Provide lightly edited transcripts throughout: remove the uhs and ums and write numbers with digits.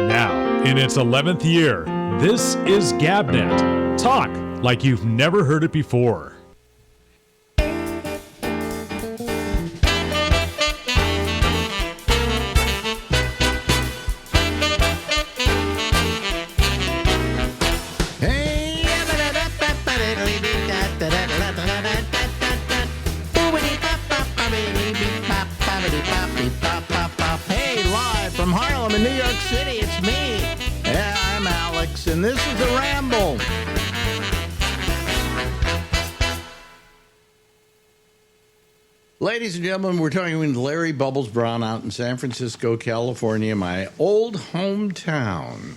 Now, in its 11th year, this is GabNet. Talk like you've never heard it before. From Harlem in New York City, it's me. Yeah, I'm Alex, and this is the Ramble. Ladies and gentlemen, we're talking with Larry Bubbles Brown out in San Francisco, California, my old hometown.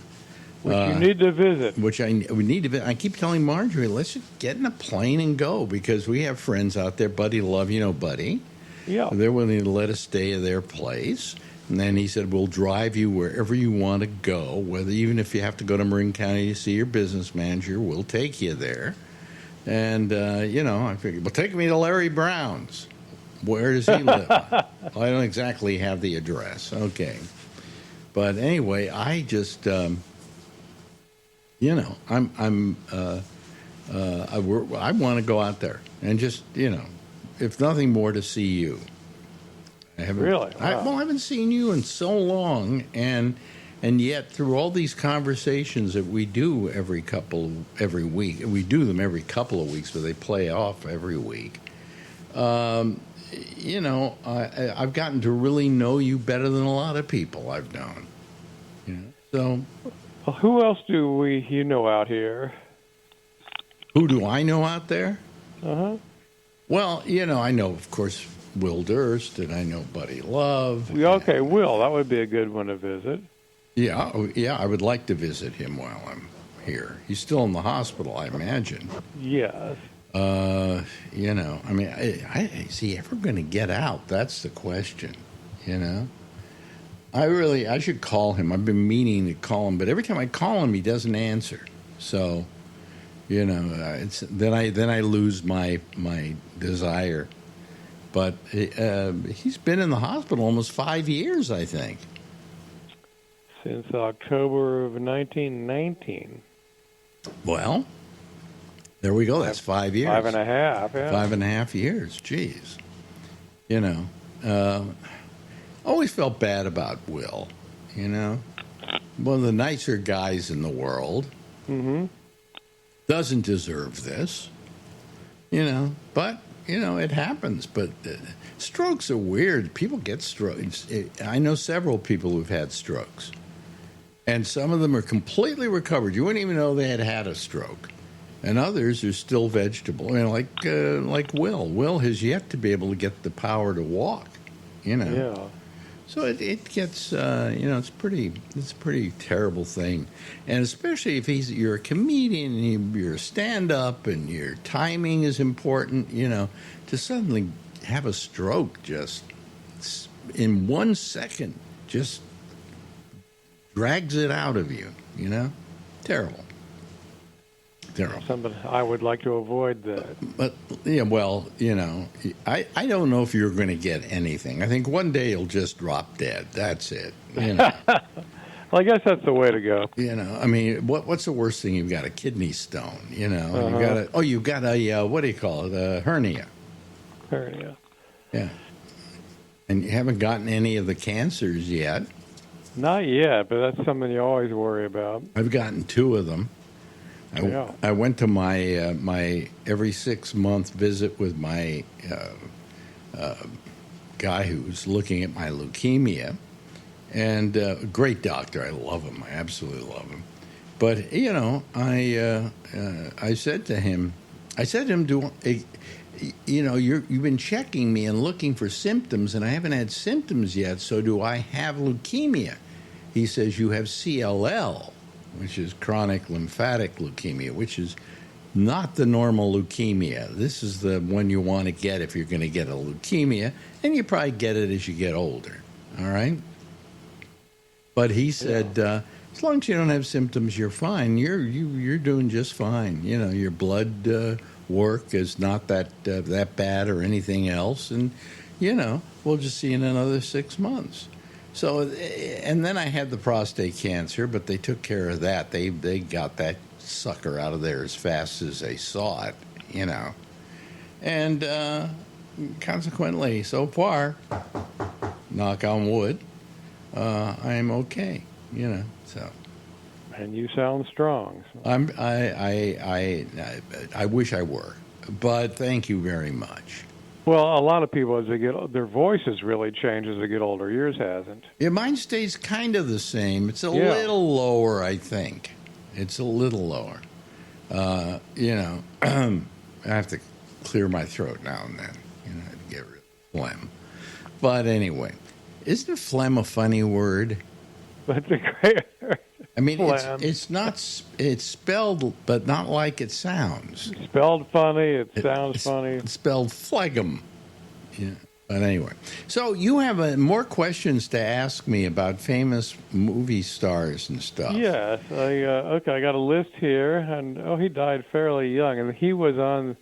Which you need to visit. We need to visit. I keep telling Marjorie, let's just get in a plane and go, because we have friends out there. Buddy Love, you know Buddy. Yeah. They're willing to let us stay at their place. And then he said, we'll drive you wherever you want to go, whether even if you have to go to Marin County to see your business manager, we'll take you there. And, I figured, well, take me to Larry Brown's. Where does he live? Well, I don't exactly have the address. Okay. But anyway, I just, I want to go out there and just, if nothing more, to see you. I haven't, really? Wow. I haven't seen you in so long, and yet through all these conversations that we do every week, we do them every couple of weeks, but they play off every week. I've gotten to really know you better than a lot of people I've known. So. Well, who else do you know out here? Who do I know out there? Uh-huh. Well, I know, of course, Will Durst, and I know Buddy Love. Okay, Will, that would be a good one to visit. Yeah, I would like to visit him while I'm here. He's still in the hospital, I imagine. Yes. Is he ever going to get out? That's the question, I should call him. I've been meaning to call him, but every time I call him, he doesn't answer. So, then I lose my desire. But he's been in the hospital almost 5 years, I think. Since October of 1919. Well, there we go. That's 5 years. 5.5, yeah. 5.5 years. Jeez. Always felt bad about Will, One of the nicer guys in the world. Mm-hmm. Doesn't deserve this, but... it happens, but strokes are weird. People get strokes. I know several people who've had strokes, and some of them are completely recovered. You wouldn't even know they had a stroke, and others are still vegetable. Like Will. Will has yet to be able to get the power to walk. Yeah. So it gets, it's a pretty terrible thing. And especially if you're a comedian and you're a stand-up and your timing is important, to suddenly have a stroke just in 1 second just drags it out of you, Terrible. Something I would like to avoid that. But, I don't know if you're going to get anything. I think one day you'll just drop dead. That's it. Well, I guess that's the way to go. What's the worst thing? You've got a kidney stone, Uh-huh. You've got a, what do you call it, a hernia. Hernia. Yeah. And you haven't gotten any of the cancers yet. Not yet, but that's something you always worry about. I've gotten 2 of them. I went to my my every 6-month visit with my guy who's looking at my leukemia, and a great doctor. I love him. I absolutely love him. But I said to him, you've been checking me and looking for symptoms, and I haven't had symptoms yet. So do I have leukemia? He says, you have CLL, which is chronic lymphatic leukemia, which is not the normal leukemia. This is the one you want to get if you're going to get a leukemia, and you probably get it as you get older, all right? But he said, as long as you don't have symptoms, you're fine. You're doing just fine. Your blood work is not that bad or anything else, and we'll just see you in another 6 months. So, and then I had the prostate cancer, but they took care of that. They got that sucker out of there as fast as they saw it, you know. And consequently, so far, knock on wood, I am okay, you know. So. And you sound strong. So. I wish I were, but thank you very much. Well, a lot of people, as they get, their voices really change as they get older. Yours hasn't. Yeah, mine stays kind of the same. It's a Yeah. little lower, I think. It's a little lower. You know, I have to clear my throat now and then, you know, to get rid of phlegm. But anyway, isn't phlegm a funny word? That's a great. I mean, phlegm. it's spelled, but not like it sounds. Spelled funny. It sounds funny. It's spelled phlegm. Yeah. But anyway, so you have more questions to ask me about famous movie stars and stuff. Yes. Okay, I got a list here, and he died fairly young, and he was on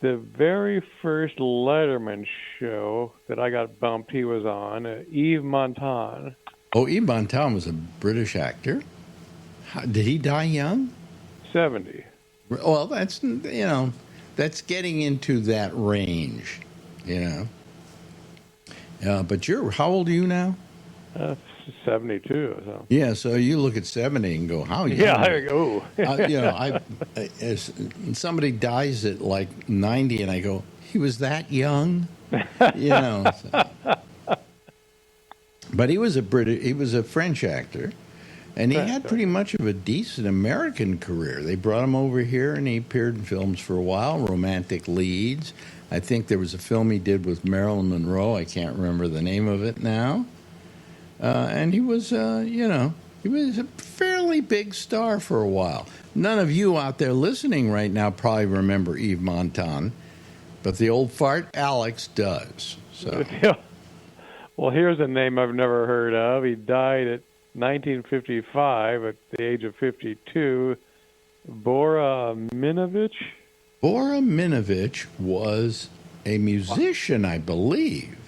the very first Letterman show that I got bumped. He was on Yves Montand. Oh, Yves Montand was a British actor. Did he die young? 70. Well, that's, you know, that's getting into that range, you know. But how old are you now? 72. So. Yeah, so you look at 70 and go, how young? Yeah, oh. You know, as somebody dies at like 90 and I go, he was that young? You know. So. But he was a French actor, and he had pretty much of a decent American career. They brought him over here, and he appeared in films for a while, romantic leads. I think there was a film he did with Marilyn Monroe. I can't remember the name of it now. And he was, you know, he was a fairly big star for a while. None of you out there listening right now probably remember Yves Montand, but the old fart Alex does. So. Well, here's a name I've never heard of. He died at 1955 at the age of 52. Bora Minovich? Bora Minovich was a musician, I believe,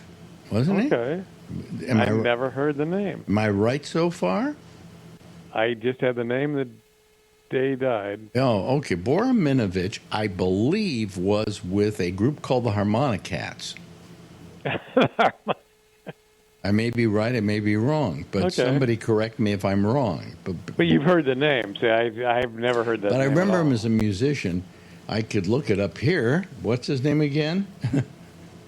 wasn't he? Okay. I've never heard the name. Am I right so far? I just had the name the day he died. Oh, okay. Bora Minovich, I believe, was with a group called the Harmonicats. I may be right, I may be wrong, but somebody correct me if I'm wrong. But you've heard the name. See, I've never heard that name. But I remember him as a musician. I could look it up here. What's his name again?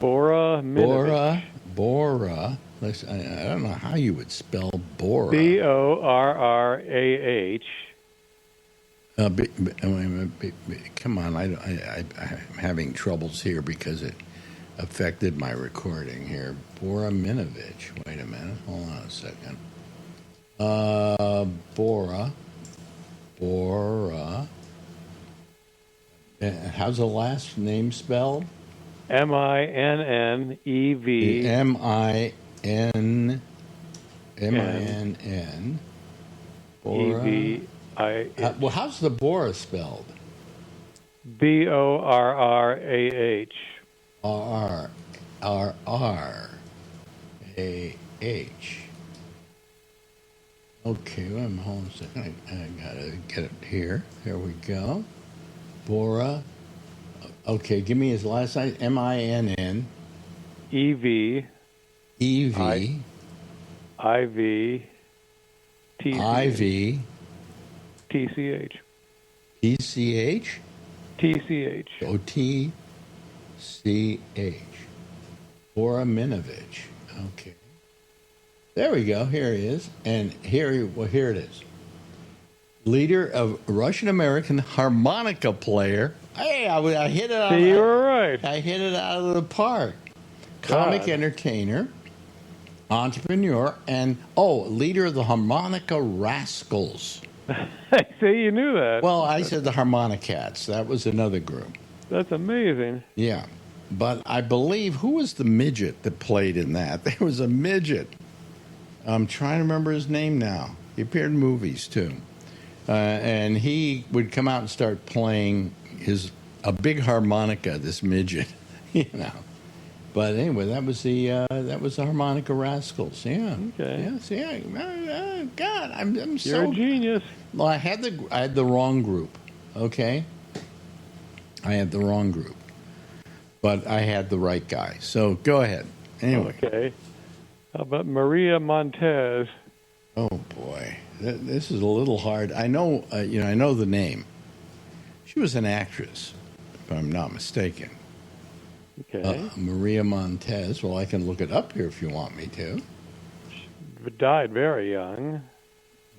Bora Minovich. Bora. I don't know how you would spell Bora. Borrah. Come on, I'm having troubles here because it affected my recording here. Bora Minovich. Wait a minute. Hold on a second. Bora. How's the last name spelled? Minnnev. Minn. Bora. Evih. Well, how's the Bora spelled? Borrah. R-R-A-H. Okay, hold on a second. I gotta get it here. There we go. Bora. Okay, give me his last name. Minn. Evih. Evih. IV. IV. TCH. TCH. TCH. O T-C-H. Bora Minovich. Okay. There we go. Here he is. And here it is. Leader of Russian-American harmonica player. Hey, I hit it out. See, you were right. I hit it out of the park. Comic entertainer, entrepreneur, and leader of the Harmonica Rascals. See, you knew that. Well, I said the Harmonicats. That was another group. That's amazing. Yeah. But I believe, who was the midget that played in that? There was a midget. I'm trying to remember his name now. He appeared in movies, too. And he would come out and start playing a big harmonica, this midget, you know. But anyway, that was the Harmonica Rascals. Yeah. Okay. Yes. Yeah. God, I'm You're so. a genius. Well, I had the wrong group. Okay. I had the wrong group, but I had the right guy. So go ahead. Anyway. Okay. How about Maria Montez? Oh boy, this is a little hard. I know. I know the name. She was an actress, if I'm not mistaken. Okay. Maria Montez. Well, I can look it up here if you want me to. Died very young.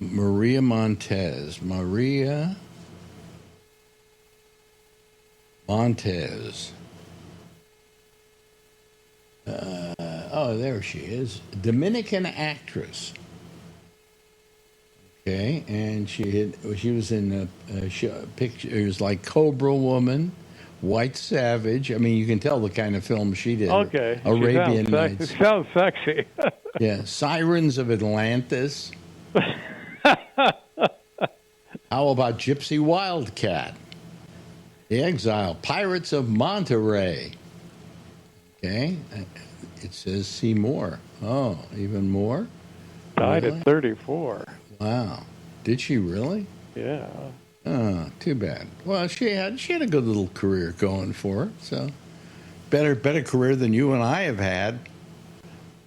Maria Montez. Maria Montez. Oh, there she is. Dominican actress. Okay, and she was in pictures like Cobra Woman, White Savage. I mean, you can tell the kind of film she did. Okay. Arabian Nights. It sounds sexy. Yeah, Sirens of Atlantis. How about Gypsy Wildcat? The Exile, Pirates of Monterey. Okay, it says see more. Oh, even more? Died Really? at 34. Wow. Did she really? Yeah. Oh, too bad. Well, she had a good little career going for her. So better career than you and I have had.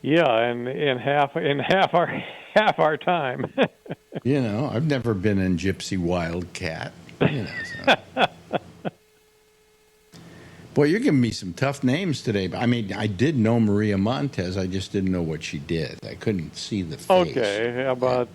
Yeah, and in half our time. I've never been in Gypsy Wildcat. So. Boy, you're giving me some tough names today. I mean, I did know Maria Montez. I just didn't know what she did. I couldn't see the face. Okay, how about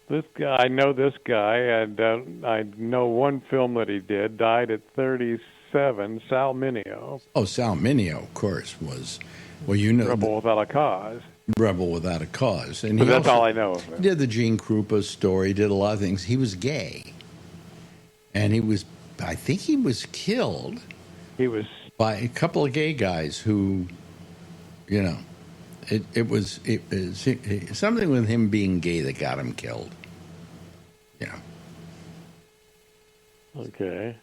this guy? I know this guy, and I know one film that he did. Died at 37. Sal Mineo. Oh, Sal Mineo, of course, was. Well, you know, Rebel Without a Cause. Rebel Without a Cause, and But he that's also all I know of him. did the Gene Krupa story. Did a lot of things. He was gay, and I think he was killed. He was by a couple of gay guys who, it was something with him being gay that got him killed. okay.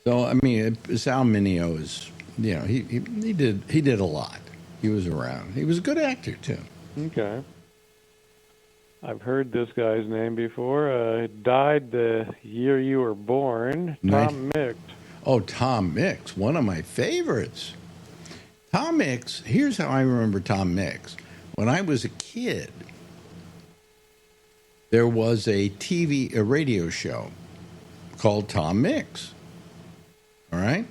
So I mean, Sal Mineo is, he did a lot. He was around. He was a good actor too. Okay. I've heard this guy's name before. Died the year you were born. Tom Mix. Oh, Tom Mix, one of my favorites. Tom Mix, here's how I remember Tom Mix. When I was a kid, there was a radio show called Tom Mix. All right?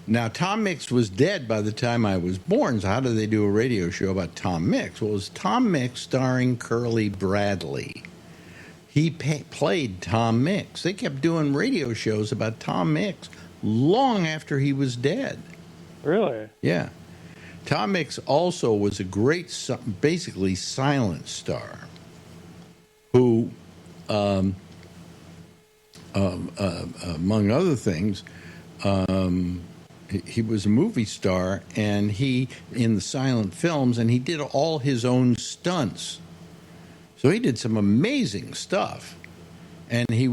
Now, Tom Mix was dead by the time I was born, so how did they do a radio show about Tom Mix? Well, it was Tom Mix starring Curly Bradley. He played Tom Mix. They kept doing radio shows about Tom Mix long after he was dead. Really? Yeah. Tom Mix also was a great, basically silent star who, among other things, he was a movie star, and he, in the silent films, and he did all his own stunts. So he did some amazing stuff. And he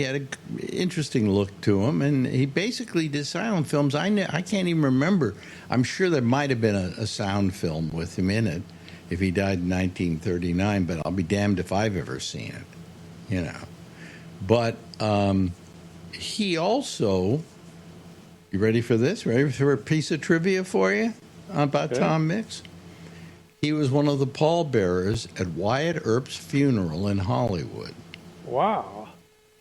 had an interesting look to him, and he basically did silent films. I can't even remember. I'm sure there might have been a sound film with him in it if he died in 1939, but I'll be damned if I've ever seen it, But he also, you ready for this? Ready for a piece of trivia for you about Tom Mix? He was one of the pallbearers at Wyatt Earp's funeral in Hollywood. Wow.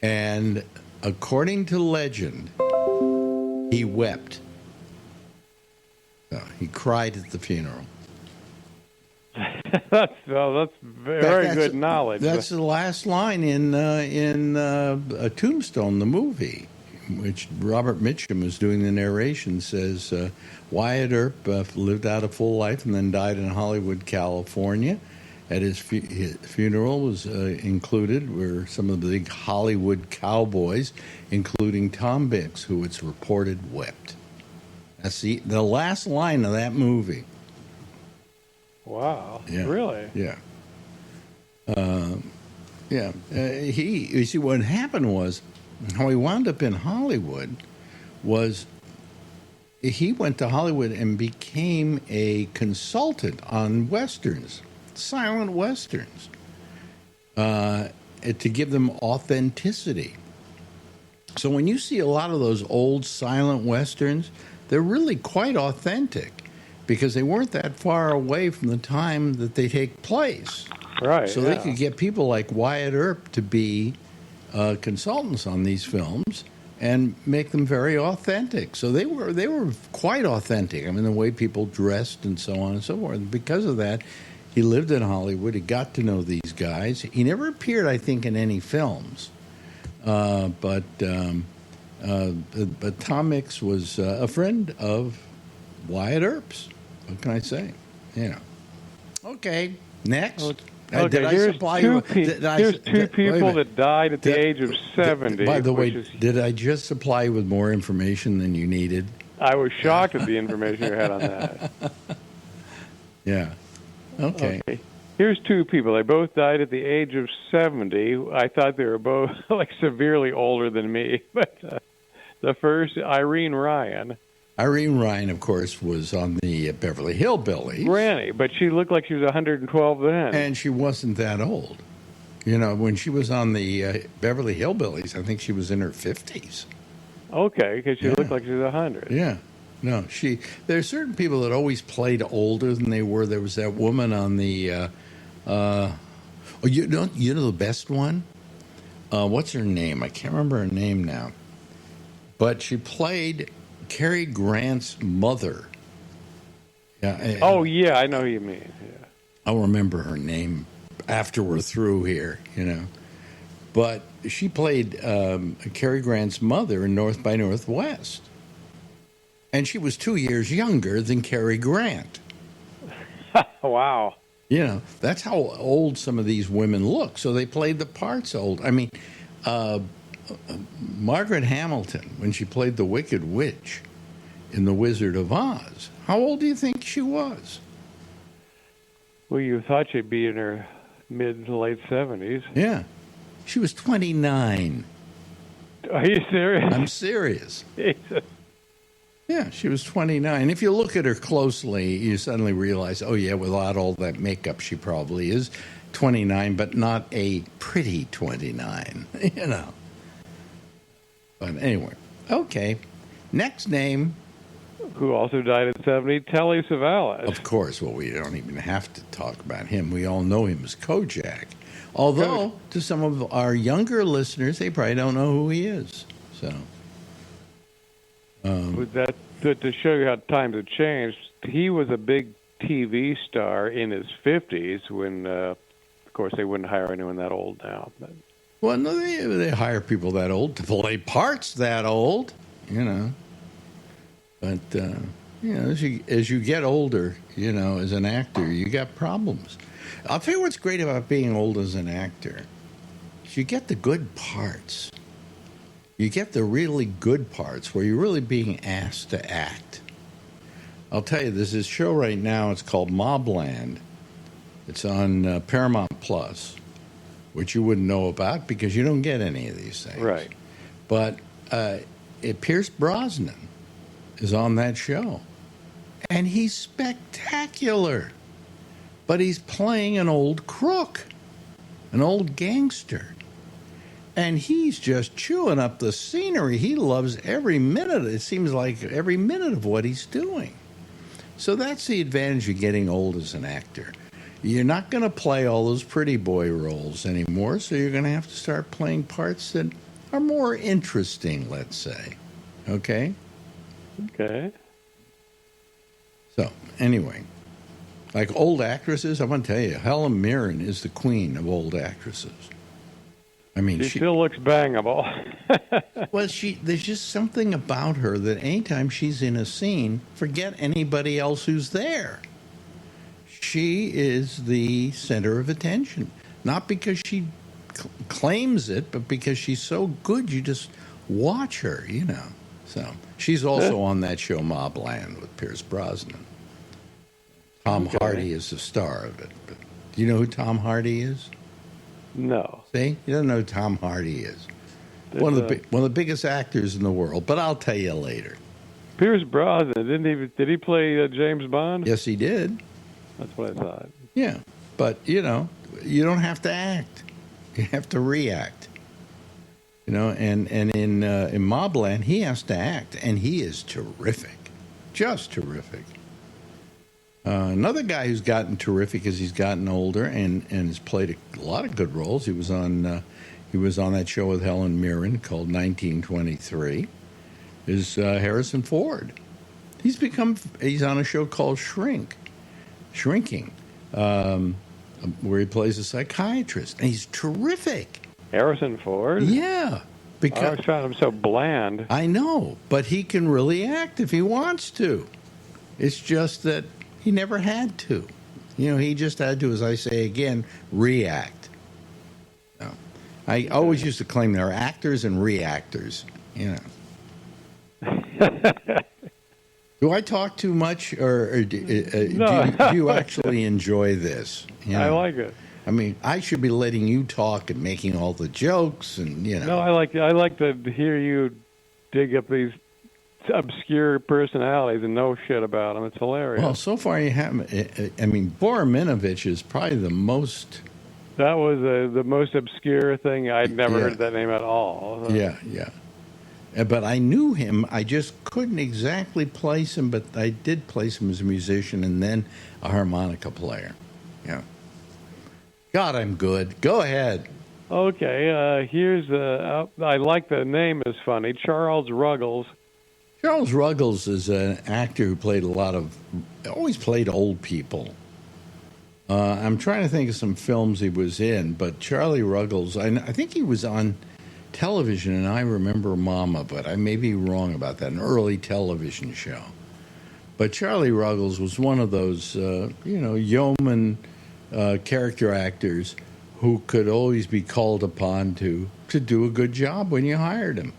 And according to legend, he wept. He cried at the funeral. That's very good knowledge. That's the last line in a Tombstone, the movie, which Robert Mitchum is doing the narration, says Wyatt Earp lived out a full life and then died in Hollywood, California. At his funeral was included were some of the big Hollywood cowboys, including Tom Mix, who it's reported wept. That's the last line of that movie. Wow. Yeah. Really? Yeah. You see, what happened was, how he wound up in Hollywood was he went to Hollywood and became a consultant on westerns, silent westerns, to give them authenticity. So when you see a lot of those old silent westerns, they're really quite authentic because they weren't that far away from the time that they take place. Right. So they could get people like Wyatt Earp to be consultants on these films and make them very authentic. So they were quite authentic. I mean, the way people dressed and so on and so forth. And because of that, he lived in Hollywood. He got to know these guys. He never appeared, I think, in any films. But Tom Mix was a friend of Wyatt Earp's. What can I say? Okay, next. Okay, Did I here's supply two, you? here's two people that died at the age of 70. By the way, did I just supply you with more information than you needed? I was shocked at the information you had on that. Yeah. Okay. Here's two people. They both died at the age of 70. I thought they were both like severely older than me. But the first, Irene Ryan. Irene Ryan, of course, was on the Beverly Hillbillies. Granny, but she looked like she was 112 then. And she wasn't that old. When she was on the Beverly Hillbillies, I think she was in her 50s. Okay, because she looked like she was 100. Yeah. No, there are certain people that always played older than they were. There was that woman on the, you know the best one? What's her name? I can't remember her name now. But she played Cary Grant's mother. Yeah. Yeah, I know who you mean. Yeah. I'll remember her name after we're through here, But she played Cary Grant's mother in North by Northwest. And she was 2 years younger than Cary Grant. Wow. That's how old some of these women look. So they played the parts old. I mean, Margaret Hamilton, when she played the Wicked Witch in The Wizard of Oz, how old do you think she was? Well, you thought she'd be in her mid to late 70s. Yeah. She was 29. Are you serious? I'm serious. Jesus. Yeah, she was 29. If you look at her closely, you suddenly realize, oh, yeah, without all that makeup, she probably is 29, but not a pretty 29, But anyway, okay. Next name. Who also died at 70, Telly Savalas. Of course. Well, we don't even have to talk about him. We all know him as Kojak. Although, to some of our younger listeners, they probably don't know who he is. So, With that, to show you how times have changed, he was a big TV star in his 50s when, of course, they wouldn't hire anyone that old now. But. Well, no, they hire people that old to play parts that old, But, as you get older, as an actor, you got problems. I'll tell you what's great about being old as an actor. Is you get the good parts. You get the really good parts where you're really being asked to act. I'll tell you, there's this show right now. It's called Mobland. It's on Paramount Plus, which you wouldn't know about because you don't get any of these things. Right. But Pierce Brosnan is on that show. And he's spectacular. But he's playing an old crook, an old gangster. And he's just chewing up the scenery. He loves every minute. It seems like every minute of what he's doing. So that's the advantage of getting old as an actor. You're not going to play all those pretty boy roles anymore, so you're going to have to start playing parts that are more interesting, let's say. Okay? Okay. So, anyway, like old actresses, I'm going to tell you, Helen Mirren is the queen of old actresses. I mean, she still looks bangable. Well, there's just something about her that anytime she's in a scene, forget anybody else who's there. She is the center of attention. Not because she claims it, but because she's so good, you just watch her, So she's also on that show Mobland with Pierce Brosnan. Tom Hardy is the star of it. But do you know who Tom Hardy is? No. See? You don't know who Tom Hardy is. One of the biggest actors in the world, but I'll tell you later. Pierce Brosnan, did he play James Bond? Yes, he did. That's what I thought. Yeah, but you don't have to act; you have to react. And in Mobland, he has to act, and he is terrific, just terrific. Another guy who's gotten terrific as he's gotten older and has played a lot of good roles. He was on that show with Helen Mirren called 1923. Is Harrison Ford? He's on a show called Shrinking, where he plays a psychiatrist, and he's terrific. Harrison Ford? Yeah. I always found him so bland. I know, but he can really act if he wants to. It's just that he never had to. He just had to, as I say again, react. No. I always used to claim there are actors and reactors. Do I talk too much, or do you actually enjoy this? I like it. I mean, I should be letting you talk and making all the jokes, and No, I like to hear you dig up these obscure personalities and know shit about them. It's hilarious. Well, so far you haven't. I mean, Boraminovich is probably the most. That was the most obscure thing. I'd never heard that name at all. Yeah. But I knew him. I just couldn't exactly place him, but I did place him as a musician and then a harmonica player. Yeah. God, I'm good. Go ahead. Okay, here's I like the name is funny. Charles Ruggles. Charles Ruggles is an actor who always played old people. I'm trying to think of some films he was in, but Charlie Ruggles, I think he was on television, and I remember Mama, but I may be wrong about that, an early television show. But Charlie Ruggles was one of those, yeoman character actors who could always be called upon to do a good job when you hired him,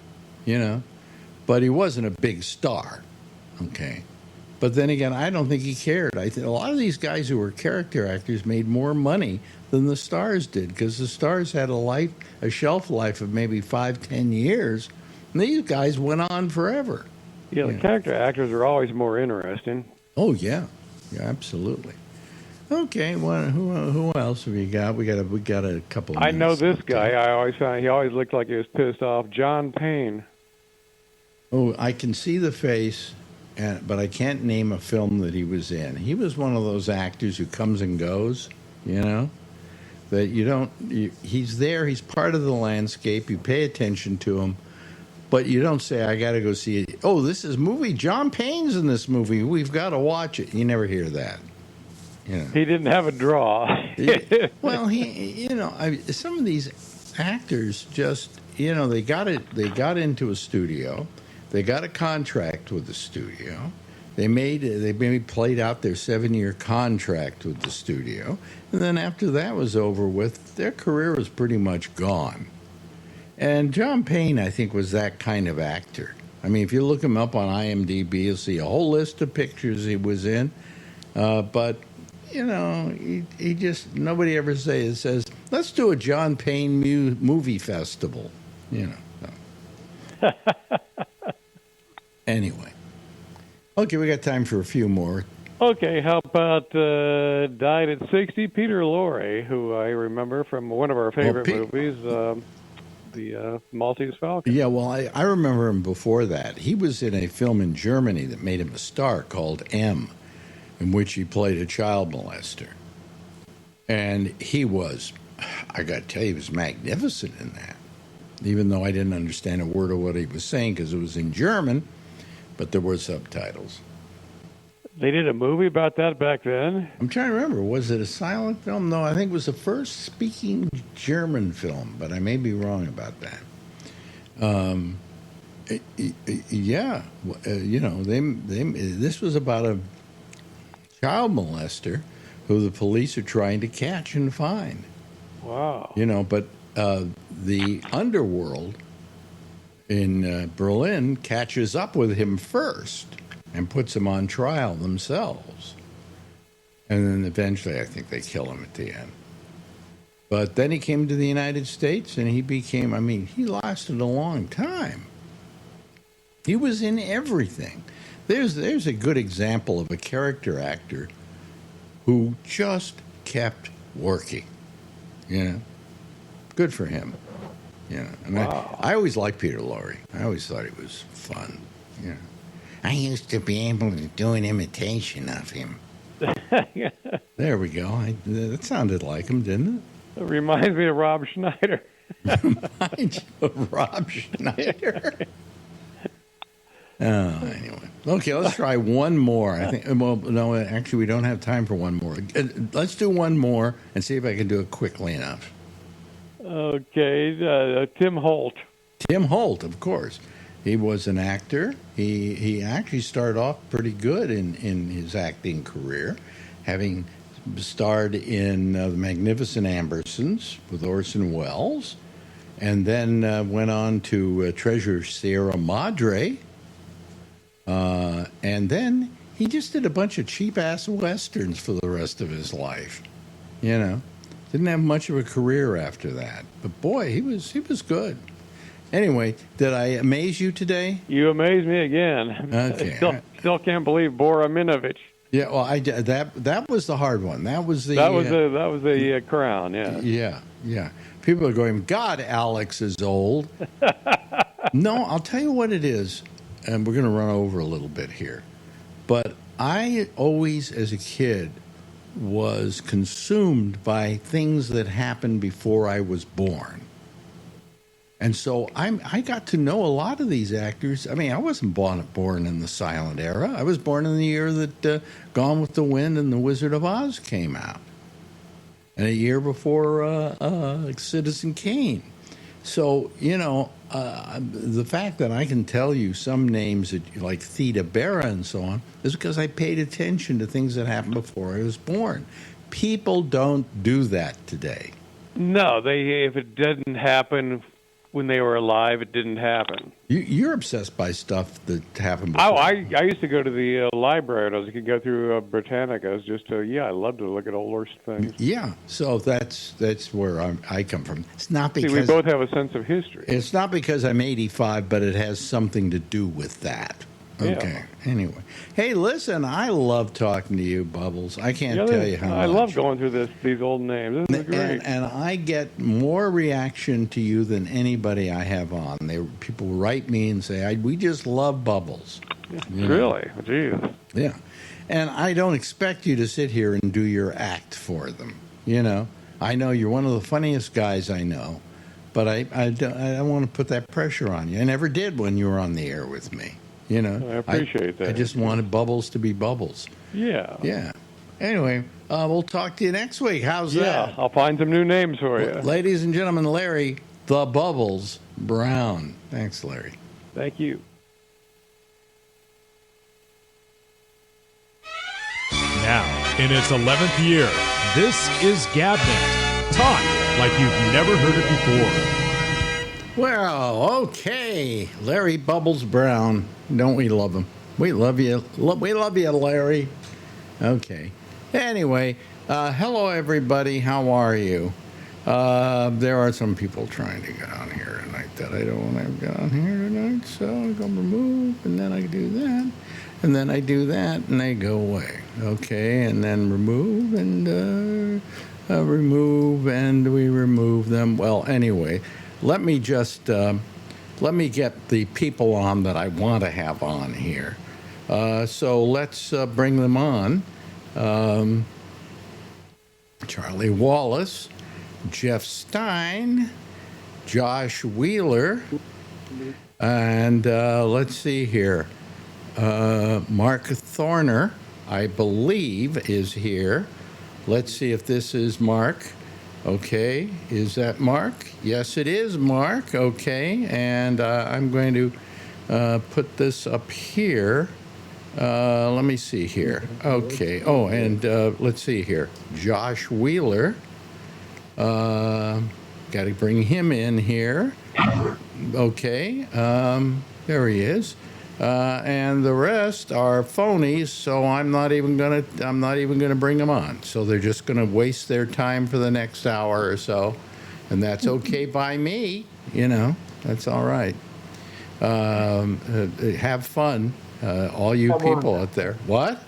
But he wasn't a big star, okay? But then again, I don't think he cared. I think a lot of these guys who were character actors made more money than the stars did, because the stars had a shelf life of maybe 5-10 years, and these guys went on forever. Yeah, the character actors are always more interesting. Oh yeah, absolutely. Okay, well, who else have you got? We got a couple. I know this guy. I always found he always looked like he was pissed off. John Payne. Oh, I can see the face, but I can't name a film that he was in. He was one of those actors who comes and goes, that he's there, he's part of the landscape, you pay attention to him, but you don't say, I got to go see it. Oh, this is movie, John Payne's in this movie, we've got to watch it. You never hear that. He didn't have a draw. Well, some of these actors just, they got into a studio. They got a contract with the studio. They maybe played out their 7-year contract with the studio, and then after that was over with, their career was pretty much gone. And John Payne, I think, was that kind of actor. I mean, if you look him up on IMDb, you'll see a whole list of pictures he was in. But he just, nobody ever says, let's do a John Payne movie festival. Anyway. Okay, we got time for a few more. Okay, how about died at 60, Peter Lorre, who I remember from one of our favorite movies, the Maltese Falcon. Yeah, well, I remember him before that. He was in a film in Germany that made him a star called M, in which he played a child molester. And he was, I got to tell you, he was magnificent in that. Even though I didn't understand a word of what he was saying because it was in German, but there were subtitles. They did a movie about that back then? I'm trying to remember. Was it a silent film? No, I think it was the first speaking German film, but I may be wrong about that. This was about a child molester who the police are trying to catch and find. Wow. But the underworld in Berlin catches up with him first and puts him on trial themselves. And then eventually I think they kill him at the end. But then he came to the United States and he lasted a long time. He was in everything. there's a good example of a character actor who just kept working. You know, good for him. You know, and Wow. I always liked Peter Lorre. I always thought he was fun. You know, I used to be able to do an imitation of him. There we go. That sounded like him, didn't It reminds me of Rob Schneider. it? Mind you, Rob Schneider. Oh, anyway. Okay, let's try one more. I think. Well, no, actually, we don't have time for one more. Let's do one more and see if I can do it quickly enough. Okay, Tim Holt. Tim Holt, of course. He was an actor. He actually started off pretty good in his acting career, having starred in The Magnificent Ambersons with Orson Welles, and then went on to Treasure Sierra Madre. And then he just did a bunch of cheap-ass westerns for the rest of his life. You know, didn't have much of a career after that. But boy, he was good. Anyway, did I amaze you today? You amaze me again. Okay. Still can't believe Boraminovich. Yeah, well, that was the hard one. That was the That was the crown. Yeah. Yeah. People are going, God, Alex is old. No, I'll tell you what it is, and we're going to run over a little bit here. But I always, as a kid, was consumed by things that happened before I was born. And so I got to know a lot of these actors. I mean, I wasn't born in the silent era. I was born in the year that Gone with the Wind and The Wizard of Oz came out, and a year before Citizen Kane. So, you know, the fact that I can tell you some names that, like Theda Bara and so on is because I paid attention to things that happened before I was born. People don't do that today. No, if it didn't happen when they were alive, it didn't happen. You're obsessed by stuff that happened before. Oh, I used to go to the library and I could go through Britannicas just to, I love to look at older things. Yeah, so that's where I come from. It's not because See, we both have a sense of history. It's not because I'm 85, but it has something to do with that. Okay. Yeah. Anyway, hey, listen, I love talking to you, Bubbles. I can't tell you how much. I love going through these old names. This is great. And I get more reaction to you than anybody I have on. People write me and say, "We just love Bubbles." Really? Jeez. Yeah. And I don't expect you to sit here and do your act for them. You know, I know you're one of the funniest guys I know, but I don't want to put that pressure on you. I never did when you were on the air with me. You know, I appreciate that. I just wanted Bubbles to be Bubbles. Yeah. Yeah. Anyway, we'll talk to you next week. How's that? Yeah, I'll find some new names for you. Ladies and gentlemen, Larry the Bubbles Brown. Thanks, Larry. Thank you. Now, in its 11th year, this is GabNet. Talk like you've never heard it before. Well, okay. Larry Bubbles Brown. Don't we love him? We love you. We love you, Larry. Okay. Anyway, hello, everybody. How are you? There are some people trying to get on here tonight that I don't want to get on here tonight, so I go remove, and then I do that, and then I do that, and they go away. Okay, and then remove, and remove, and we remove them. Well, anyway, let me just let me get the people on that I want to have on here. So let's bring them on. Charlie Wallace, Jeff Stein, Josh Wheeler, and let's see here. Mark Thorner, I believe, is here. Let's see if this is Mark. Okay, is that Mark? Yes, it is Mark. Okay, and I'm going to put this up here. Let me see here. Okay. Oh, and let's see here. Josh Wheeler. Got to bring him in here. Okay. There he is. And the rest are phonies, so I'm not even gonna bring them on. So they're just gonna waste their time for the next hour or so, and that's okay by me. You know, that's all right. Have fun. all you Come on people now. out there. What?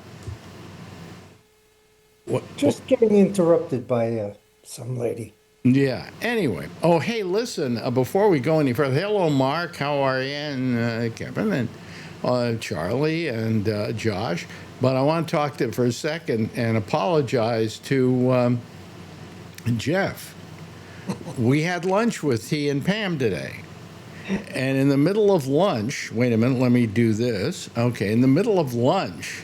What? Just getting interrupted by some lady. Yeah. Anyway. Oh, hey, listen. Before we go any further, hello, Mark. How are you? And Kevin and Charlie and Josh. But I want to talk to for a second and apologize to Jeff. We had lunch with he and Pam today. And in the middle of lunch, wait a minute, let me do this. Okay, in the middle of lunch,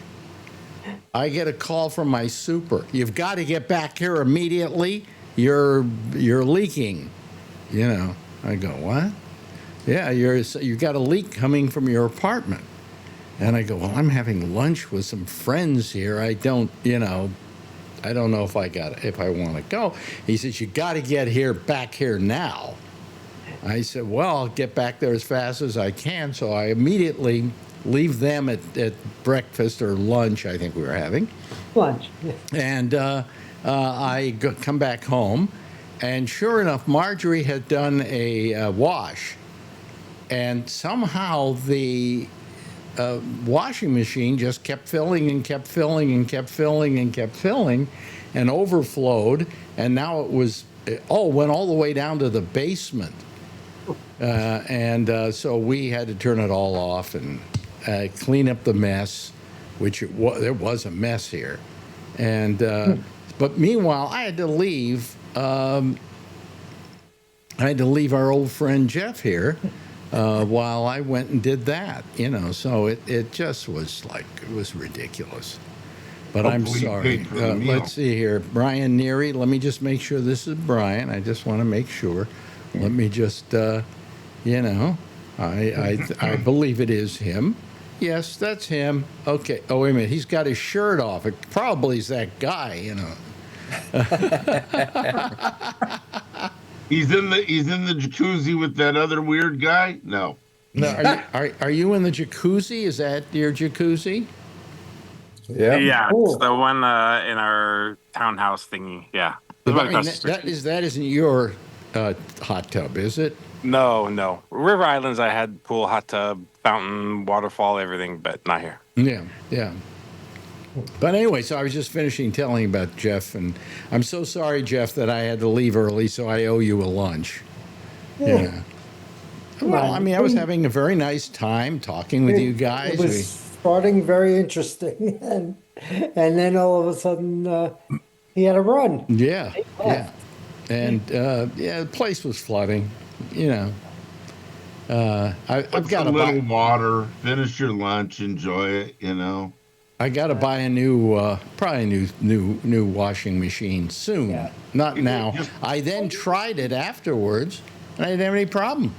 I get a call from my super. You've got to get back here immediately. You're leaking. You know, I go, what? Yeah, you got a leak coming from your apartment. And I go, well, I'm having lunch with some friends here. I don't know if I want to go. He says, you got to back here now. I said, well, I'll get back there as fast as I can. So I immediately leave them at breakfast or lunch, I think we were having. Lunch. And come back home. And sure enough, Marjorie had done a wash. And somehow the washing machine just kept filling and kept filling and kept filling and kept filling and overflowed. And now it went all the way down to the basement. So we had to turn it all off and clean up the mess, there was a mess here. And but meanwhile, I had to leave our old friend Jeff here while I went and did that. So it just was it was ridiculous. But I'm sorry. Let's see here. Brian Neary, let me just make sure this is Brian. I just want to make sure. Let me just, I believe it is him. Yes, that's him. Okay. Oh, wait a minute. He's got his shirt off. It probably is that guy, He's in the jacuzzi with that other weird guy? No. No. Are you in the jacuzzi? Is that your jacuzzi? Yeah, Cool. it's the one in our townhouse thingy. Yeah. That isn't your hot tub, is it? No. River Islands, I had pool, hot tub, fountain, waterfall, everything, but not here. Yeah. But anyway, so I was just finishing telling about Jeff, and I'm so sorry, Jeff, that I had to leave early, so I owe you a lunch. Yeah. Well, I mean, I was having a very nice time talking with you guys. It was starting very interesting, and then all of a sudden he had a run. Yeah. And the place was flooding. I've got a little water, finish your lunch, enjoy it. I got to buy a new, probably a new washing machine soon. Yeah. Not now. I then tried it afterwards, and I didn't have any problem.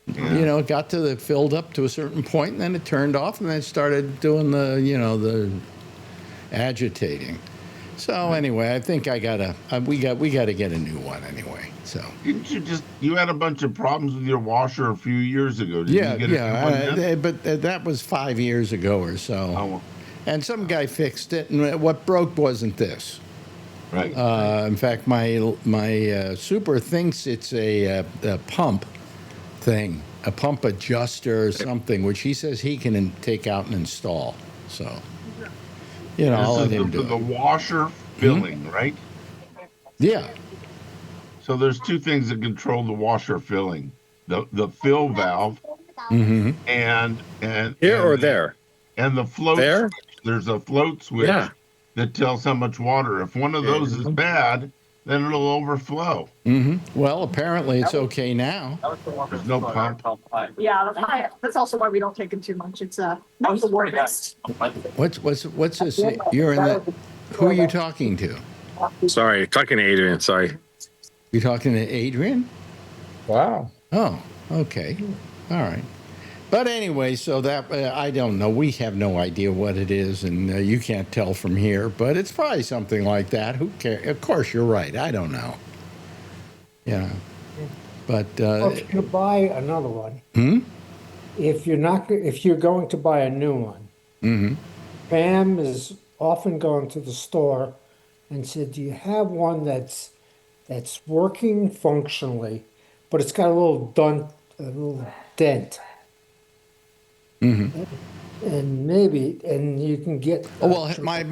Yeah. It got filled up to a certain point, and then it turned off, and then it started doing the agitating. So anyway, I think we got to get a new one anyway. So Didn't you had a bunch of problems with your washer a few years ago? Did you get a new one yet? But that was 5 years ago or so. Oh, And some guy fixed it, and what broke wasn't this. right. In fact, my super thinks it's a pump thing, a pump adjuster or something, which he says he can take out and install. So, I'll let him do the it. washer filling, right? Yeah. So there's two things that control the washer filling: the fill valve, Mm-hmm. and Here or the, there? and the float There? switch. There's a float switch Yeah. that tells how much water. If one of those is bad, then it'll overflow. Mm-hmm. Well, apparently it's okay now. There's no pump. Yeah, that's also why we don't take them too much. It's not the warmest. What's this? You're in the. Who are you talking to? Sorry, talking to Adrian. Sorry. You're talking to Adrian? Wow. Oh, okay. All right. But anyway, so that I don't know. We have no idea what it is, and you can't tell from here. But it's probably something like that. Who cares? Of course, you're right. I don't know. But If you buy another one, if you're going to buy a new one, Pam is often going to the store and said, "Do you have one that's working functionally, but it's got a little dent?" and you can get. Oh, well, my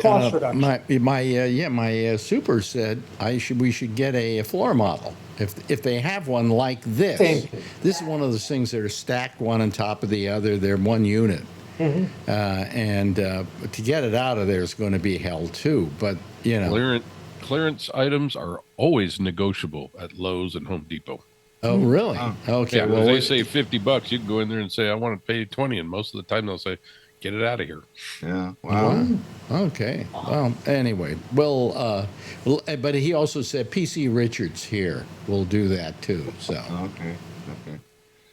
Cost reduction. my super said we should get a floor model if they have one like this. Same thing. This is one of those things that are stacked one on top of the other. They're one unit, and to get it out of there is going to be hell too. But Clearance items are always negotiable at Lowe's and Home Depot. Oh, really? Okay. Yeah, well, they say $50. You can go in there and say, I want to pay 20, and most of the time they'll say, get it out of here. Yeah. Wow. Okay. Well, anyway, but he also said PC Richards here will do that too. So. Okay.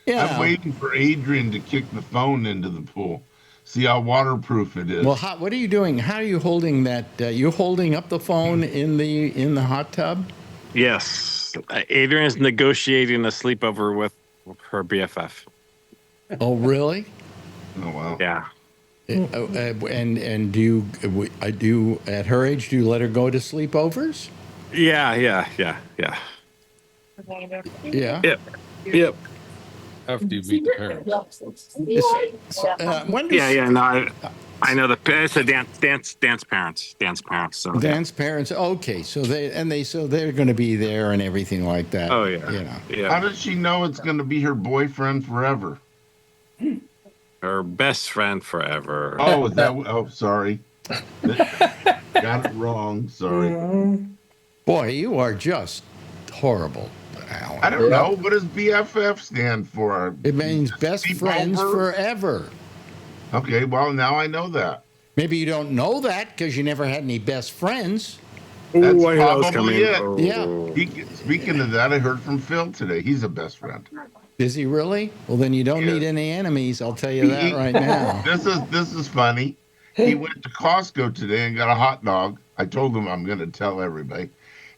Yeah. I'm waiting for Adrian to kick the phone into the pool. See how waterproof it is. Well, what are you doing? How are you holding that? You holding up the phone in the hot tub? Yes. Adrian's negotiating a sleepover with her BFF. Oh, really? Oh, wow. Yeah. And do you at her age, do you let her go to sleepovers? Yeah. Yeah. Yep. After you meet the parents. No, I know it's the dance parents. So Dance parents. Okay, so they're going to be there and everything like that. Oh yeah. Yeah. How does she know it's going to be her boyfriend forever? Her best friend forever. Oh, is that? Oh, sorry. Got it wrong. Sorry. Boy, you are just horrible, Alan. I don't know. What does BFF stand for? It means best friends forever. Okay, well, now I know that. Maybe you don't know that because you never had any best friends. That's I know it's probably it. coming. Yeah. Speaking of that, I heard from Phil today. He's a best friend. Is he really? Well, then you don't need any enemies. I'll tell you that right now. This is funny. He went to Costco today and got a hot dog. I told him I'm going to tell everybody,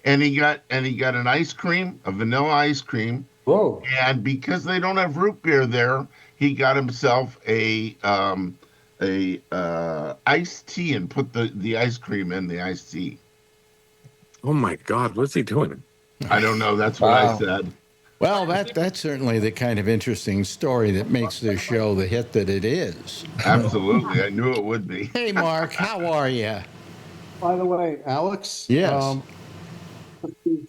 and he got an ice cream, a vanilla ice cream. Whoa! And because they don't have root beer there, he got himself a iced tea and put the ice cream in the iced tea. Oh my God, what's he doing? I don't know. That's what I said. Well, that's certainly the kind of interesting story that makes this show the hit that it is. Absolutely. I knew it would be. Hey, Mark, how are you? By the way, Alex. Yes.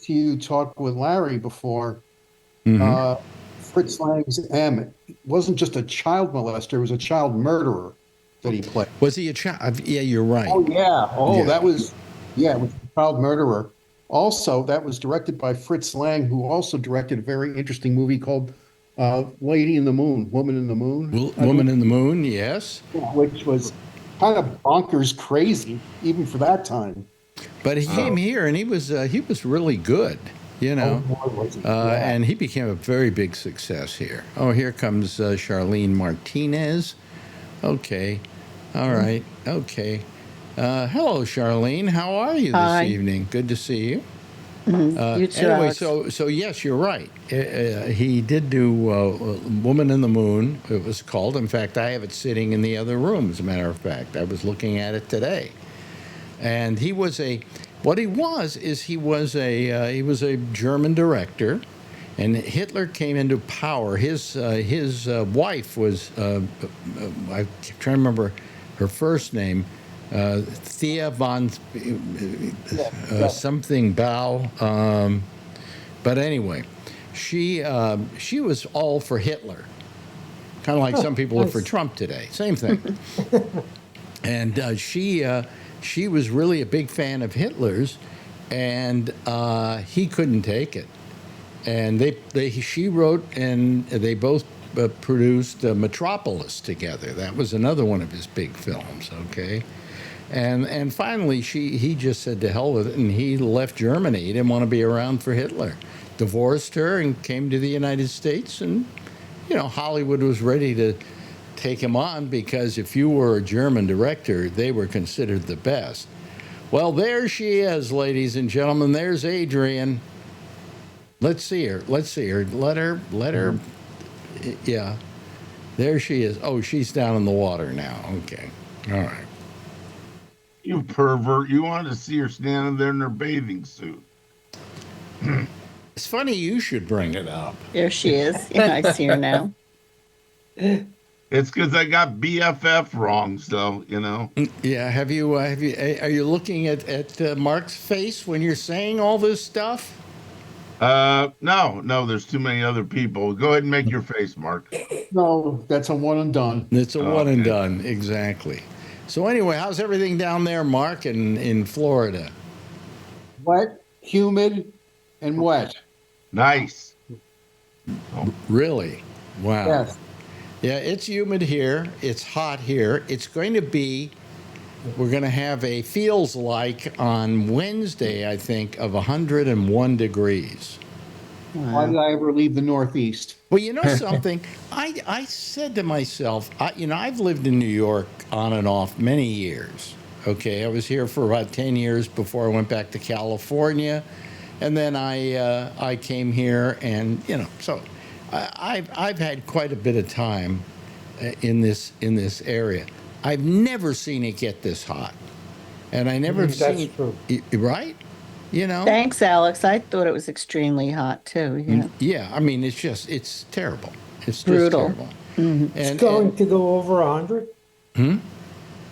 You talked with Larry before. Mm-hmm. Fritz Lang's M wasn't just a child molester; it was a child murderer that he played. Was he a child? Yeah, you're right. Oh yeah. Oh, Yeah. that was. Yeah, it was a child murderer. Also, that was directed by Fritz Lang, who also directed a very interesting movie called Lady in the Moon, Woman in the Moon. Woman in the Moon, yes. Which was kind of bonkers crazy, even for that time. But he came here and he was really good, you know. Oh, boy, was he. Yeah. And he became a very big success here. Oh, here comes Charlene Martinez. Okay. All right. Okay. Hello, Charlene. How are you this evening? Good to see you. You too, Anyway, Alex. so yes, you're right. He did do Woman in the Moon, it was called. In fact, I have it sitting in the other room, as a matter of fact. I was looking at it today. And he was a German director, and Hitler came into power. His wife was, I'm trying to remember her first name, Thea von something Bao. But anyway, she was all for Hitler, kind of like some people are for Trump today. Same thing. And she was really a big fan of Hitler's, and he couldn't take it. And she wrote, and they both produced Metropolis together. That was another one of his big films. Okay. And finally, he just said to hell with it, and he left Germany. He didn't want to be around for Hitler. Divorced her and came to the United States, and Hollywood was ready to take him on because if you were a German director, they were considered the best. Well, there she is, ladies and gentlemen. There's Adrian. Let's see her. Let her. Yeah. There she is. Oh, she's down in the water now. Okay. All right. You pervert. You wanted to see her standing there in her bathing suit. It's funny you should bring it up. There she is. Yeah, I see her now. It's because I got BFF wrong. So Yeah. Are you looking at Mark's face when you're saying all this stuff? No. There's too many other people. Go ahead and make your face, Mark. No, that's a one and done. It's a one and Okay. done. Exactly. So anyway, how's everything down there, Mark, in Florida? Wet, humid, and wet. Nice. Really? Wow. Yes. Yeah, it's humid here. It's hot here. It's going to be, we're going to have a feels like on Wednesday, I think, of 101 degrees. Why did I ever leave the Northeast? Well, you know something? I said to myself, I've lived in New York on and off many years. Okay, I was here for about 10 years before I went back to California. And then I came here, and so I've had quite a bit of time in this area. I've never seen it get this hot, and I never That's seen true. right. Thanks, Alex. I thought it was extremely hot too. Yeah. Yeah. I mean, it's terrible. It's Brutal. just terrible. It's going to go over 100.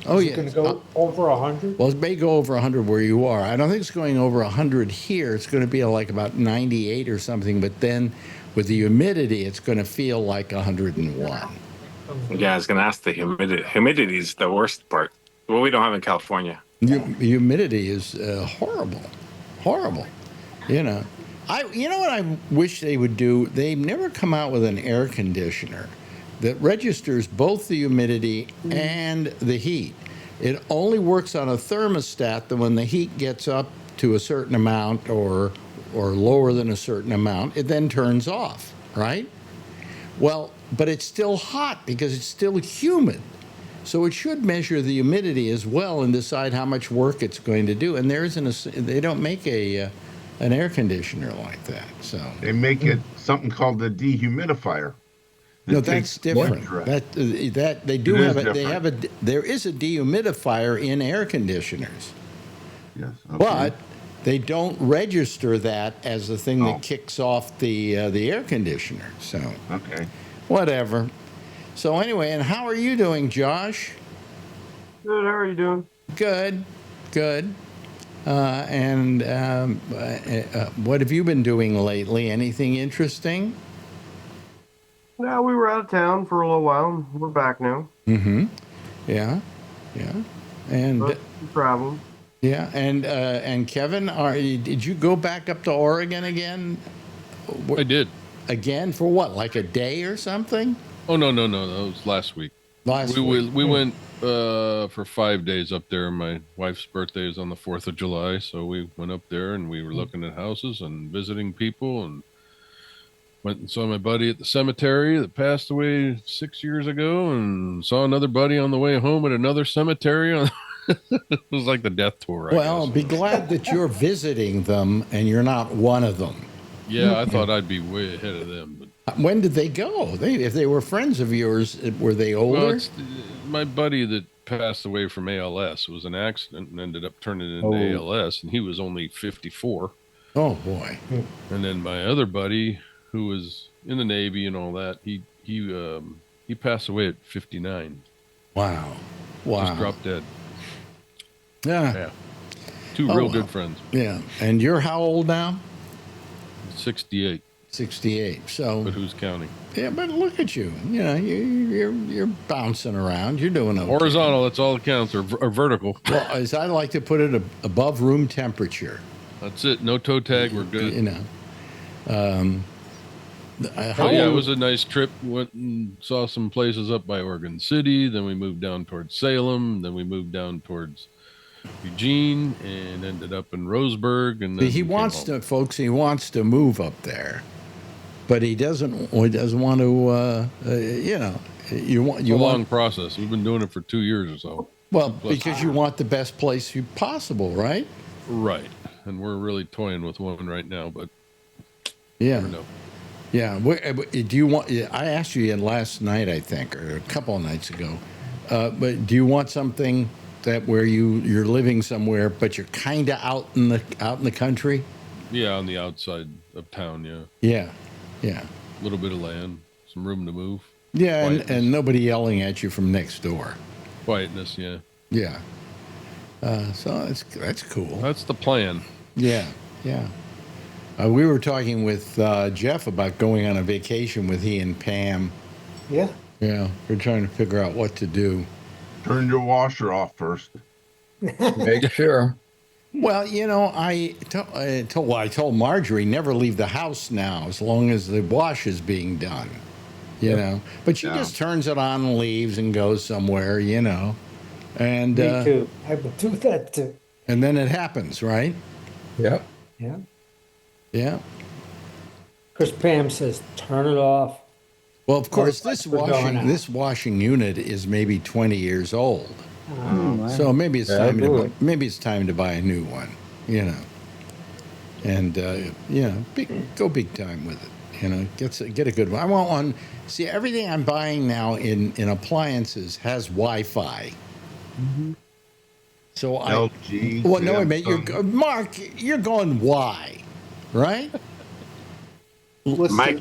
Oh Is yeah. it going to go over 100? Well, it may go over 100 where you are. I don't think it's going over 100 here. It's going to be like about 98 or something. But then with the humidity, it's going to feel like 101. Yeah, I was going to ask the humidity. Humidity is the worst part. Well, we don't have in California. Humidity is horrible. Horrible. You know what I wish they would do? They've never come out with an air conditioner that registers both the humidity and the heat. It only works on a thermostat that when the heat gets up to a certain amount or lower than a certain amount, it then turns off, right? Well, but it's still hot because it's still humid. So it should measure the humidity as well and decide how much work it's going to do. And they don't make an air conditioner like that. So They make it something called the dehumidifier. no, that's different. moisture That they do It have is it. They have there is a dehumidifier in air conditioners, Yes. Okay. but they don't register that as the thing Oh. that kicks off the air conditioner. So Okay. whatever. So anyway, and how are you doing, Josh? Good. How are you doing? Good, good. What have you been doing lately? Anything interesting? No, we were out of town for a little while. We're back now. Mm-hmm. Yeah, yeah. And But traveling. yeah, and Kevin, did you go back up to Oregon again? I did. Again for what? Like a day or something? Oh no, that was last week. Last we week. we went for 5 days up there. My wife's birthday is on the 4th of July, so we went up there and we were looking at houses and visiting people, and went and saw my buddy at the cemetery that passed away 6 years ago, and saw another buddy on the way home at another cemetery. It was like the death tour. Well, I guess. be glad that you're visiting them and you're not one of them. Yeah, I thought I'd be way ahead of them. But, When did they go? If they were friends of yours, were they older? well, my buddy that passed away from ALS was an accident and ended up turning into ALS, and he was only 54. Oh boy. And then my other buddy, who was in the Navy and all that, he passed away at 59. Wow. Just dropped dead. Yeah. Yeah. Two Oh, real wow. good friends. Yeah. And you're how old now? 68. 68. So But who's counting? yeah, but look at you. You know, you're bouncing around. You're doing okay. Horizontal, that's all that counts, or vertical. Well, as I like to put it, above room temperature. That's it. No toe tag. We're good. You know. Oh, yeah, it was a nice trip. Went and saw some places up by Oregon City. Then we moved down towards Salem. Then we moved down towards Eugene and ended up in Roseburg. And then He came wants home. to, folks. He wants to move up there, but he doesn't. He doesn't want to. You know, you want. It's a long process. We've been doing it for 2 years or so. Well, because you want the best place possible, right? Right. And we're really toying with one right now, but Yeah. never know. Yeah. Do you want? I asked you last night, I think, or a couple of nights ago. But do you want something that where you're living somewhere, but you're kind of out in the country? Yeah, on the outside of town, yeah. Yeah. Yeah. A little bit of land, some room to move. Yeah, Quietness. and nobody yelling at you from next door. Quietness, yeah. Yeah. So that's cool. That's the plan. Yeah, yeah. We were talking with Jeff about going on a vacation with he and Pam. Yeah. Yeah, we're trying to figure out what to do. Turn your washer off first. Make sure. Well, I told Marjorie never leave the house now as long as the wash is being done. But she just turns it on and leaves and goes somewhere. And Me too. I would do that too. and then it happens, right? Yep. Yeah. Yeah. Because Pam says, turn it off. Well, of course, Otherwise we're going out. this washing unit is maybe 20 years old. Wow. So maybe it's Yeah, time to really. time to buy a new one, and go big time with it. Get a good one. I want one. See, everything I'm buying now in appliances has Wi-Fi. Mm-hmm. So LG. well, no, wait a minute. Samsung. Mark, you're going why, right? Listen, Mike.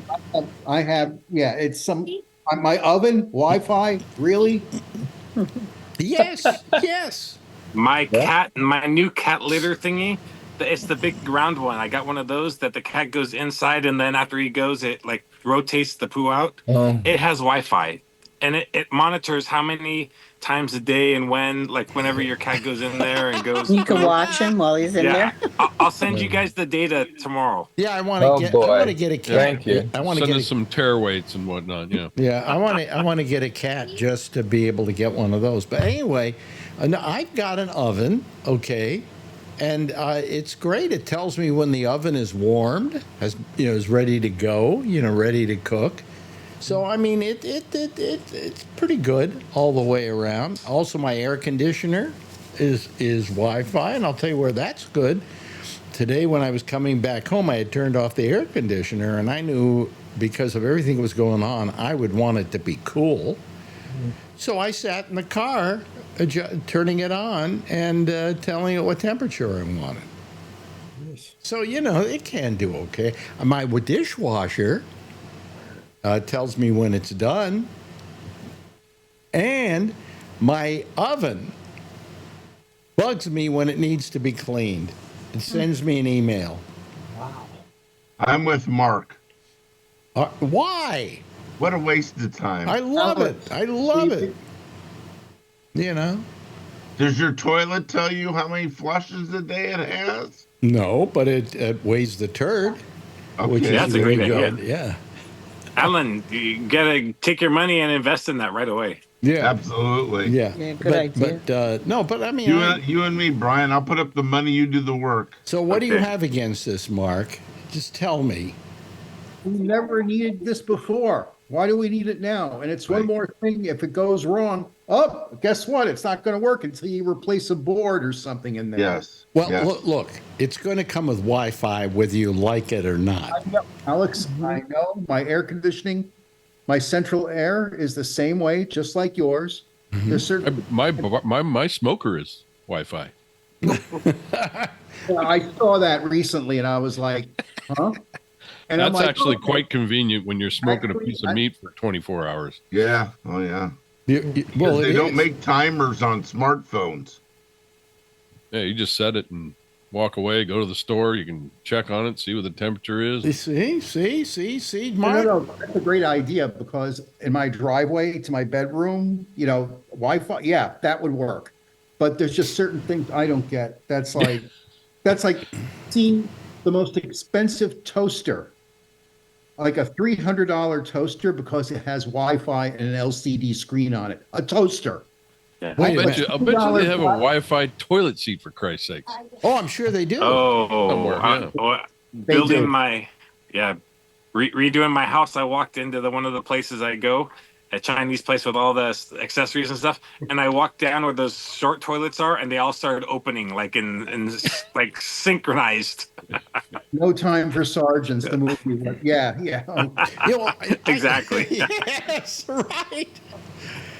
I have, yeah, it's my oven, Wi-Fi, really? Yes, yes. My new cat litter thingy. It's the big round one. I got one of those that the cat goes inside, and then after he goes, it like rotates the poo out. It has Wi-Fi, and it monitors how many times a day and whenever your cat goes in there and goes. You can watch him while he's in there. I'll send you guys the data tomorrow. Yeah, I want to get a cat. Thank you. I want to Send get us some tear weights and whatnot. Yeah. Yeah, I want to get a cat just to be able to get one of those. But anyway, I've got an oven, okay, and it's great. It tells me when the oven is warmed, is ready to go, ready to cook. So I mean, it's pretty good all the way around. Also, my air conditioner is Wi-Fi, and I'll tell you where that's good. Today, when I was coming back home, I had turned off the air conditioner, and I knew because of everything that was going on, I would want it to be cool. So I sat in the car, turning it on and telling it what temperature I wanted. So, it can do okay. My dishwasher tells me when it's done. And my oven bugs me when it needs to be cleaned. It sends me an email. Wow. I'm with Mark. Why? What a waste of time. I love it. I love it. Does your toilet tell you how many flushes a day it has? No, but it weighs the turd. Okay. Which is That's a great really idea. good. Yeah. Alan, you gotta take your money and invest in that right away. Yeah. Absolutely. Yeah. Yeah, good idea. But no, but I mean, You and me, Brian. I'll put up the money. You do the work. so what do you Okay. have against this, Mark? Just tell me. We never needed this before. Why do we need it now? And it's one Right. more thing. If it goes wrong, guess what? It's not going to work until you replace a board or something in there. Yes. Well, yes. look, it's going to come with Wi-Fi whether you like it or not. I know, Alex, I know my air conditioning, my central air is the same way, just like yours. There's certain. My smoker is Wi-Fi. I saw that recently, and I was like, "Huh?" And I'm That's like, actually "Oh." quite convenient when you're smoking a Actually, piece of meat for 24 hours. Yeah. Oh, yeah. Well, They it don't is. make timers on smartphones. Yeah, you just set it and walk away, go to the store. You can check on it, see what the temperature is. See, No, Mark. no, that's a great idea because in my driveway to my bedroom, Wi-Fi, yeah, that would work. But there's just certain things I don't get. That's like seeing the most expensive toaster, like a $300 toaster because it has Wi-Fi and an LCD screen on it. A toaster. Yeah. Wait a I bet minute. you they have a Wi-Fi toilet seat for Christ's sakes. Oh, I'm sure they do. Oh, Somewhere, building do. redoing my house. I walked into one of the places I go, a Chinese place with all the accessories and stuff, and I walked down where those short toilets are, and they all started opening like in like synchronized. No Time for Sergeants, the movie. Yeah. Oh, Exactly. Yes, right.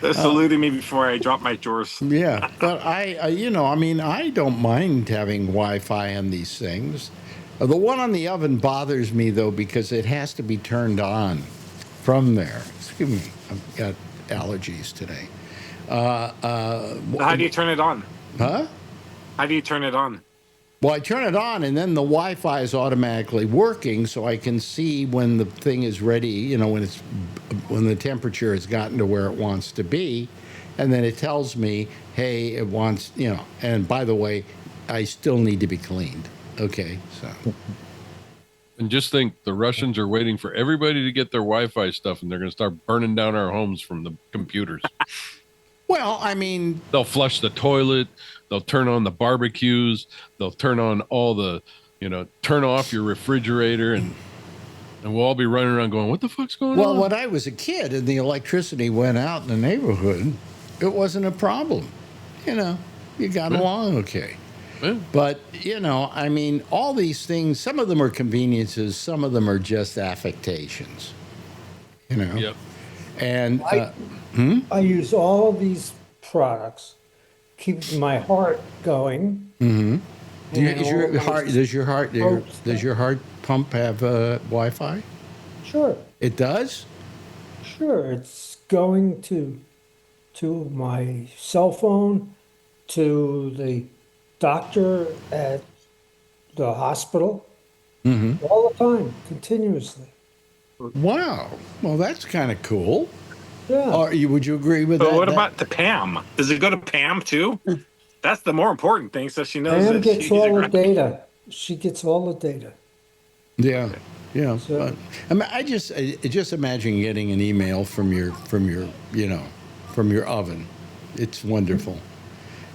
They're saluting me before I drop my drawers. Yeah, but I don't mind having Wi-Fi on these things. The one on the oven bothers me though because it has to be turned on. from there. Excuse me, I've got allergies today. How do you turn it on? Huh? How do you turn it on? Well, I turn it on, and then the Wi-Fi is automatically working, so I can see when the thing is ready. You know, when the temperature has gotten to where it wants to be, and then it tells me, "Hey, it wants." You know, and by the way, I still need to be cleaned. Okay, so. And just think, the Russians are waiting for everybody to get their Wi-Fi stuff, and they're going to start burning down our homes from the computers. Well, I mean, they'll flush the toilet. They'll turn on the barbecues. They'll turn on all the, turn off your refrigerator, and we'll all be running around going, "What the fuck's going on?" Well, when I was a kid and the electricity went out in the neighborhood, it wasn't a problem. You know, you got along okay. Yeah. But, I mean, all these things, some of them are conveniences, some of them are just affectations. Yep. And I use all of these products, keeps my heart going. Mm-hmm. And Does your heart pump have Wi-Fi? Sure. It does? Sure. It's going to my cell phone, to the doctor at the hospital, all the time, continuously. Wow. Well, that's kind of cool. Yeah. Would you agree with that? But what about the Pam? Does it go to Pam too? That's the more important thing, so she knows Pam that gets she's all the right. data. She gets all the data. Yeah. Yeah. So- But, I mean, I just imagine getting an email from your oven. It's wonderful.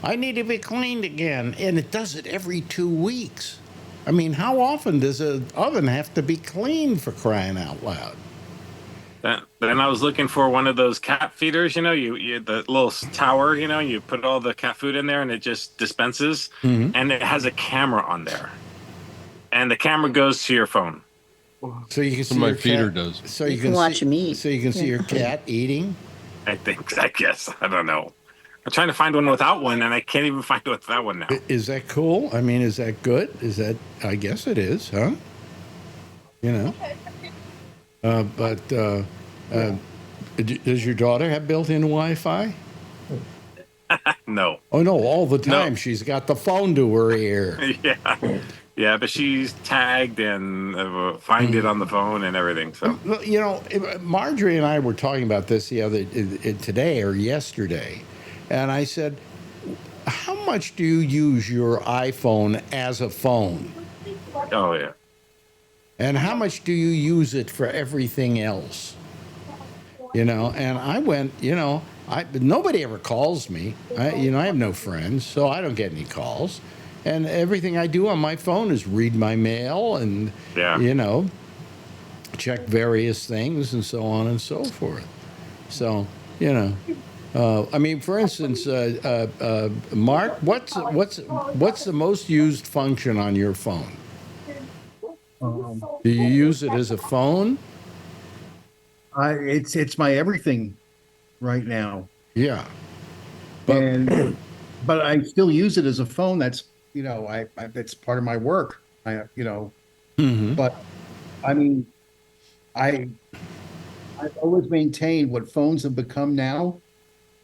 I need to be cleaned again, and it does it every 2 weeks. I mean, how often does an oven have to be cleaned, for crying out loud? Then I was looking for one of those cat feeders, you the little tower, you put all the cat food in there and it just dispenses, and it has a camera on there, and the camera goes to your phone. So you can see my your feeder cat, does. So You can watch him eat. So you can see your cat eating. I guess. I don't know. I'm trying to find one without one, and I can't even find one without one now. Is that cool? I mean, is that good? I guess it is, huh? Does your daughter have built-in Wi-Fi? No. Oh, no, all the time. No. She's got the phone to her ear. Yeah, but she's tagged and find it on the phone and everything. So Marjorie and I were talking about this today or yesterday, and I said, how much do you use your iPhone as a phone? Oh yeah. And how much do you use it for everything else? And I went, nobody ever calls me. I have no friends, so I don't get any calls. And everything I do on my phone is read my mail and, check various things and so on and so forth. So, I mean, for instance, Mark, what's the most used function on your phone? Do you use it as a phone? It's my everything right now. Yeah. But I still use it as a phone. That's it's part of my work. But I mean, I've always maintained what phones have become now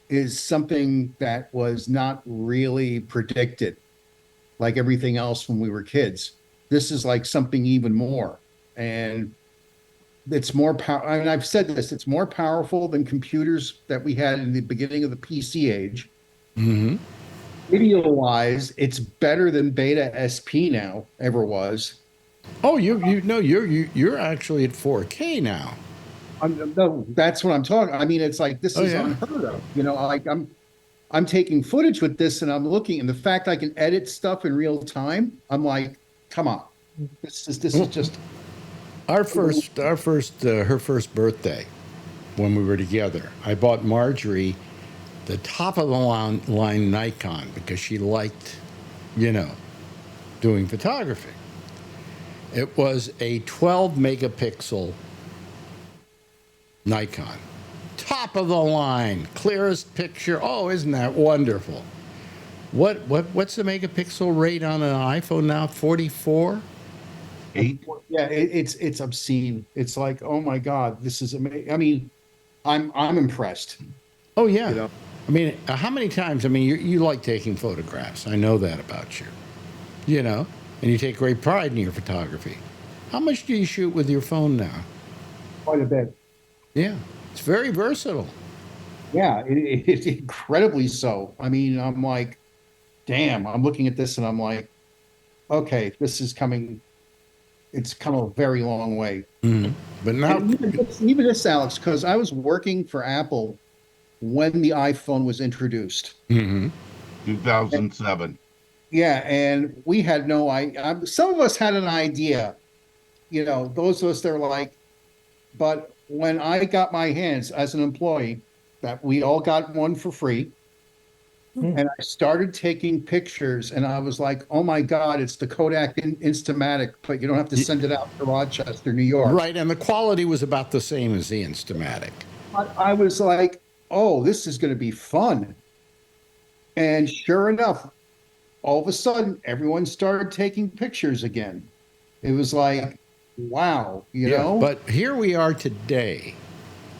is something that was not really predicted, like everything else when we were kids. This is like something even more, and it's more power. I mean, I've said this: it's more powerful than computers that we had in the beginning of the PC age. Video-wise, it's better than Beta SP now ever was. Oh, you're actually at 4K now. No, that's what I'm talking. I mean, it's like this is unheard of. Like I'm taking footage with this, and I'm looking, and the fact I can edit stuff in real time, I'm like, come on, this is just her first birthday when we were together. I bought Marjorie the top of the line Nikon because she liked, doing photography. It was a 12 megapixel Nikon. Top of the line, clearest picture. Oh, isn't that wonderful? What's the megapixel rate on an iPhone now? 44? 8? Yeah, it's obscene. It's like, oh my God, this is amazing. I mean, I'm impressed. Oh yeah. You know, I mean, how many times? I mean, you like taking photographs. I know that about you. You know, and you take great pride in your photography. How much do you shoot with your phone now? quite a bit. Yeah, it's very versatile. Yeah, it's incredibly so. I mean, I'm like, damn, I'm looking at this and I'm like, okay, this is coming, it's come a very long way. But now, And even this, Alex, because I was working for Apple when the iPhone was introduced. 2007. Yeah, and we had no some of us had an idea, those of us that are like, but when I got my hands as an employee, that we all got one for free. And I started taking pictures, and I was like, "Oh my God, it's the Kodak Instamatic, but you don't have to send it out to Rochester, New York." right, and the quality was about the same as the Instamatic. But I was like, "Oh, this is going to be fun." And sure enough, all of a sudden, everyone started taking pictures again. It was like, wow, you know? But here we are today,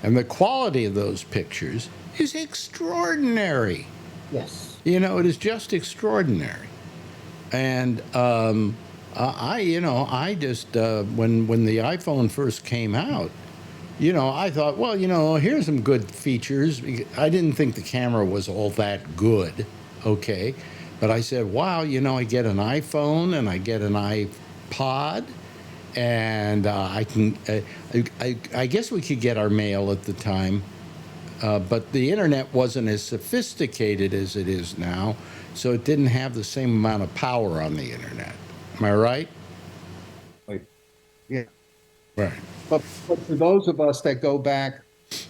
and the quality of those pictures is extraordinary. Yes. You know, it is just extraordinary. And I just when the iPhone first came out, I thought, well, here's some good features. I didn't think the camera was all that good, okay, but I said, wow, I get an iPhone and I get an iPod, and I can. I guess we could get our mail at the time. But the internet wasn't as sophisticated as it is now, so it didn't have the same amount of power on the internet. Am I right? Yeah. Right. But for those of us that go back to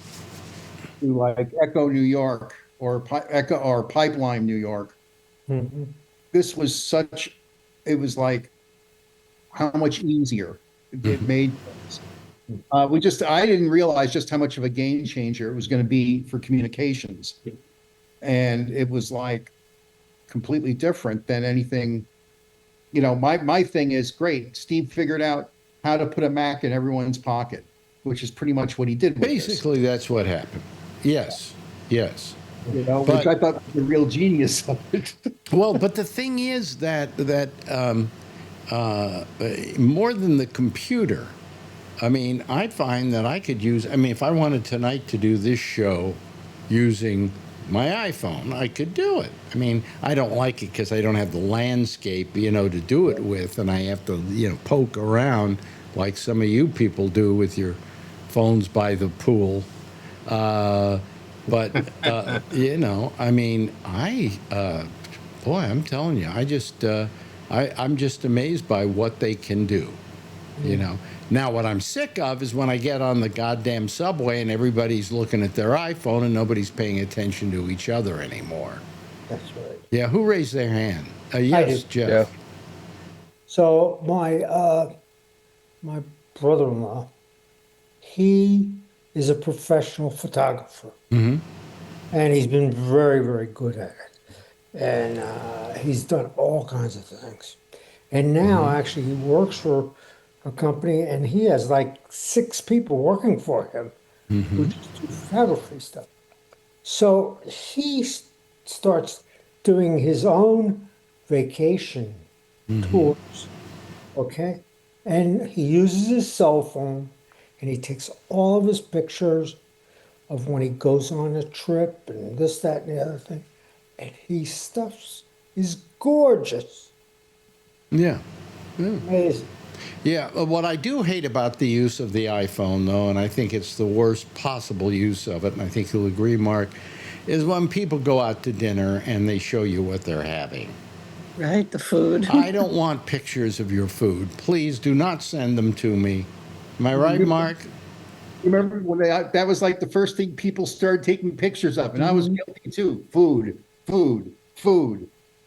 like Echo, New York, or Echo or Pipeline, New York, this was it was like how much easier it made things. I didn't realize just how much of a game changer it was going to be for communications. And it was like completely different than anything. My thing is great. Steve figured out how to put a Mac in everyone's pocket, which is pretty much what he did with Basically, that's what happened. Yes. Yes. which I thought was the real genius of it. Well, but the thing is that more than the computer, I mean, I find that I could use, if I wanted tonight to do this show using my iPhone, I could do it. I don't like it because I don't have the landscape, to do it with, and I have to, poke around like some of you people do with your phones by the pool. But, boy, I'm telling you, I'm just amazed by what they can do, Now, what I'm sick of is when I get on the goddamn subway and everybody's looking at their iPhone and nobody's paying attention to each other anymore. That's right. Yeah, who raised their hand? Yes, Jeff. Yeah. So my brother-in-law, he is a professional photographer, and he's been very, very good at it. And he's done all kinds of things. And now, actually, he works for a company, and he has like 6 people working for him who just do photography stuff. So he starts doing his own vacation tours, okay? And he uses his cell phone, and he takes all of his pictures of when he goes on a trip and this, that, and the other thing. And his stuff is gorgeous. Yeah. Amazing. Yeah, what I do hate about the use of the iPhone, though, and I think it's the worst possible use of it, and I think you'll agree, Mark, is when people go out to dinner and they show you what they're having. Right, the food. I don't want pictures of your food. Please do not send them to me. Am I right, Mark? Remember when that was like the first thing people started taking pictures of, and I was guilty too. Food.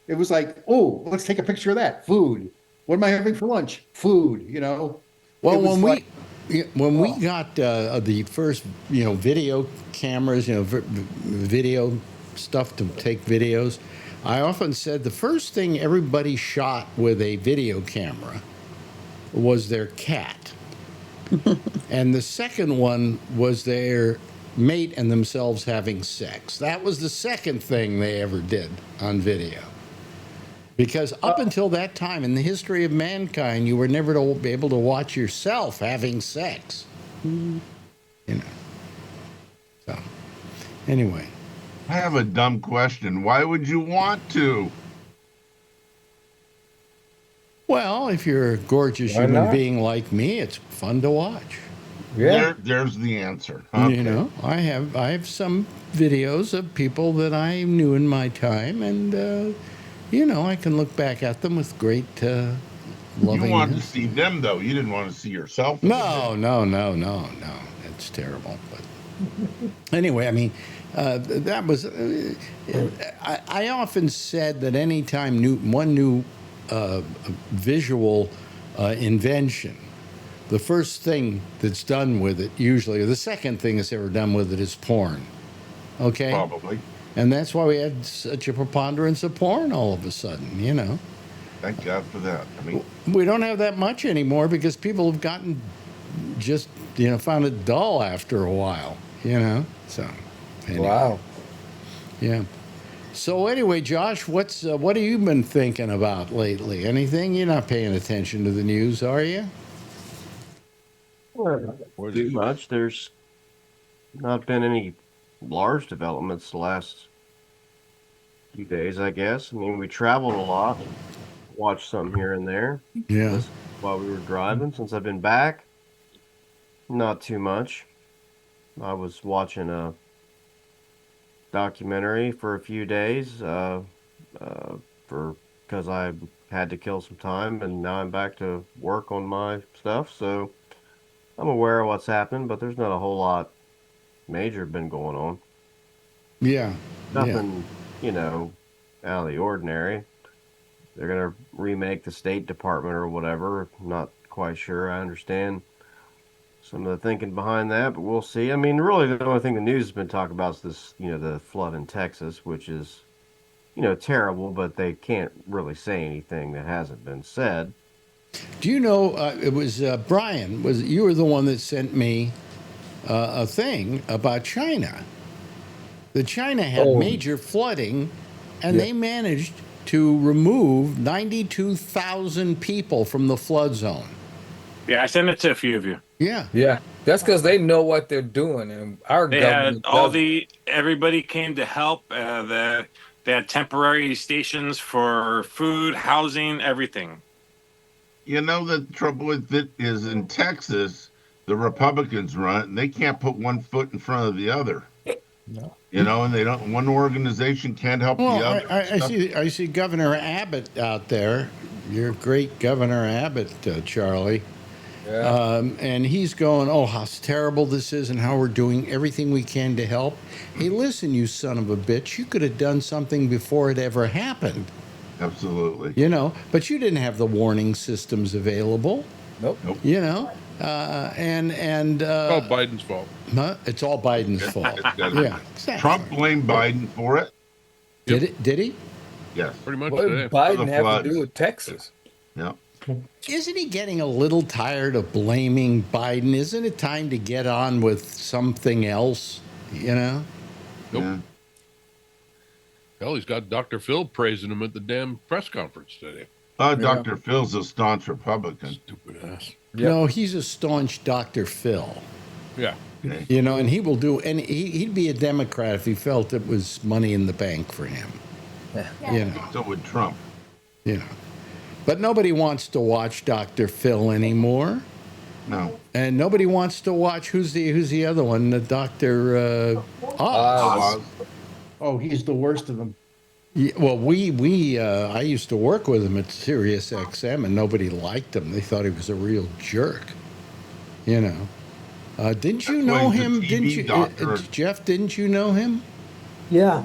It was like, oh, let's take a picture of that. Food. What am I having for lunch? Food. Well, when we got the first, video cameras, video stuff to take videos, I often said the first thing everybody shot with a video camera was their cat. And the second one was their mate and themselves having sex. That was the second thing they ever did on video. Because up until that time in the history of mankind, you were never to be able to watch yourself having sex. You know. So, anyway. I have a dumb question. Why would you want to? Well, if you're a gorgeous Why human not? being like me, it's fun to watch. Yeah. There's the answer. Okay. You know, I have some videos of people that I knew in my time, and you know, I can look back at them with great loving. You wanted to see them, though. You didn't want to see yourself. No. That's terrible. But anyway, I mean, that was. I often said that anytime one new visual invention, the first thing that's done with it, usually, or the second thing that's ever done with it, is porn. Okay? Probably. And that's why we had such a preponderance of porn all of a sudden, you know. Thank God for that. I mean, We don't have that much anymore because people have gotten just, you know, found it dull after a while, you know. So, anyway. Wow. Yeah. So anyway, Josh, what have you been thinking about lately? Anything? You're not paying attention to the news, are you? Well, not too much. There's not been any large developments the last few days, I guess. I mean, we traveled a lot, watched some here and there. Yeah. Listened while we were driving. Since I've been back, not too much. I was watching a documentary for a few days because I had to kill some time, and now I'm back to work on my stuff. So I'm aware of what's happened, but there's not a whole lot major been going on. Yeah. Nothing, you know, out of the ordinary. They're gonna remake the State Department or whatever. Not quite sure. I understand some of the thinking behind that, but we'll see. I mean, really, the only thing the news has been talking about is this, you know, the flood in Texas, which is, you know, terrible, but they can't really say anything that hasn't been said. Do you know, it was Brian, you were the one that sent me a thing about China. That China had major flooding, and they managed to remove 92,000 people from the flood zone. Yeah, I sent it to a few of you. Yeah. Yeah. That's because they know what they're doing, and our They had government all doesn't. everybody came to help. They had temporary stations for food, housing, everything. you know, the trouble with it is in Texas, the Republicans run it, and they can't put one foot in front of the other. No. You know, and they don't. One organization can't help the other. I see Governor Abbott out there. Your great Governor Abbott, Charlie. Yeah. And he's going, oh, how terrible this is and how we're doing everything we can to help. Hey, listen, you son of a bitch, you could have done something before it ever happened. Absolutely. You know, but you didn't have the warning systems available. Nope. You know, and It's all Biden's fault. it's all Biden's fault. Yeah, exactly. Trump blamed Biden for it. Did he? Yes. Pretty much What today. did Biden The have floods. to do with Texas? Yeah. Isn't he getting a little tired of blaming Biden? Isn't it time to get on with something else? You know? Nope. Yeah. Hell, he's got Dr. Phil praising him at the damn press conference today. Dr. Phil's a staunch Republican. Stupid ass. Yep. No, he's a staunch Dr. Phil. Yeah. You know, and he will do, and he'd be a Democrat if he felt it was money in the bank for him. You know, So would Trump. you know. But nobody wants to watch Dr. Phil anymore. No. And nobody wants to watch who's the other one, the Dr. Oz. Oz. Oh, he's the worst of them. Yeah, well, I used to work with him at Sirius XM, and nobody liked him. They thought he was a real jerk. You know, didn't you That's why know he's a him? TV Didn't you, doctor. Jeff? Didn't you know him? Yeah,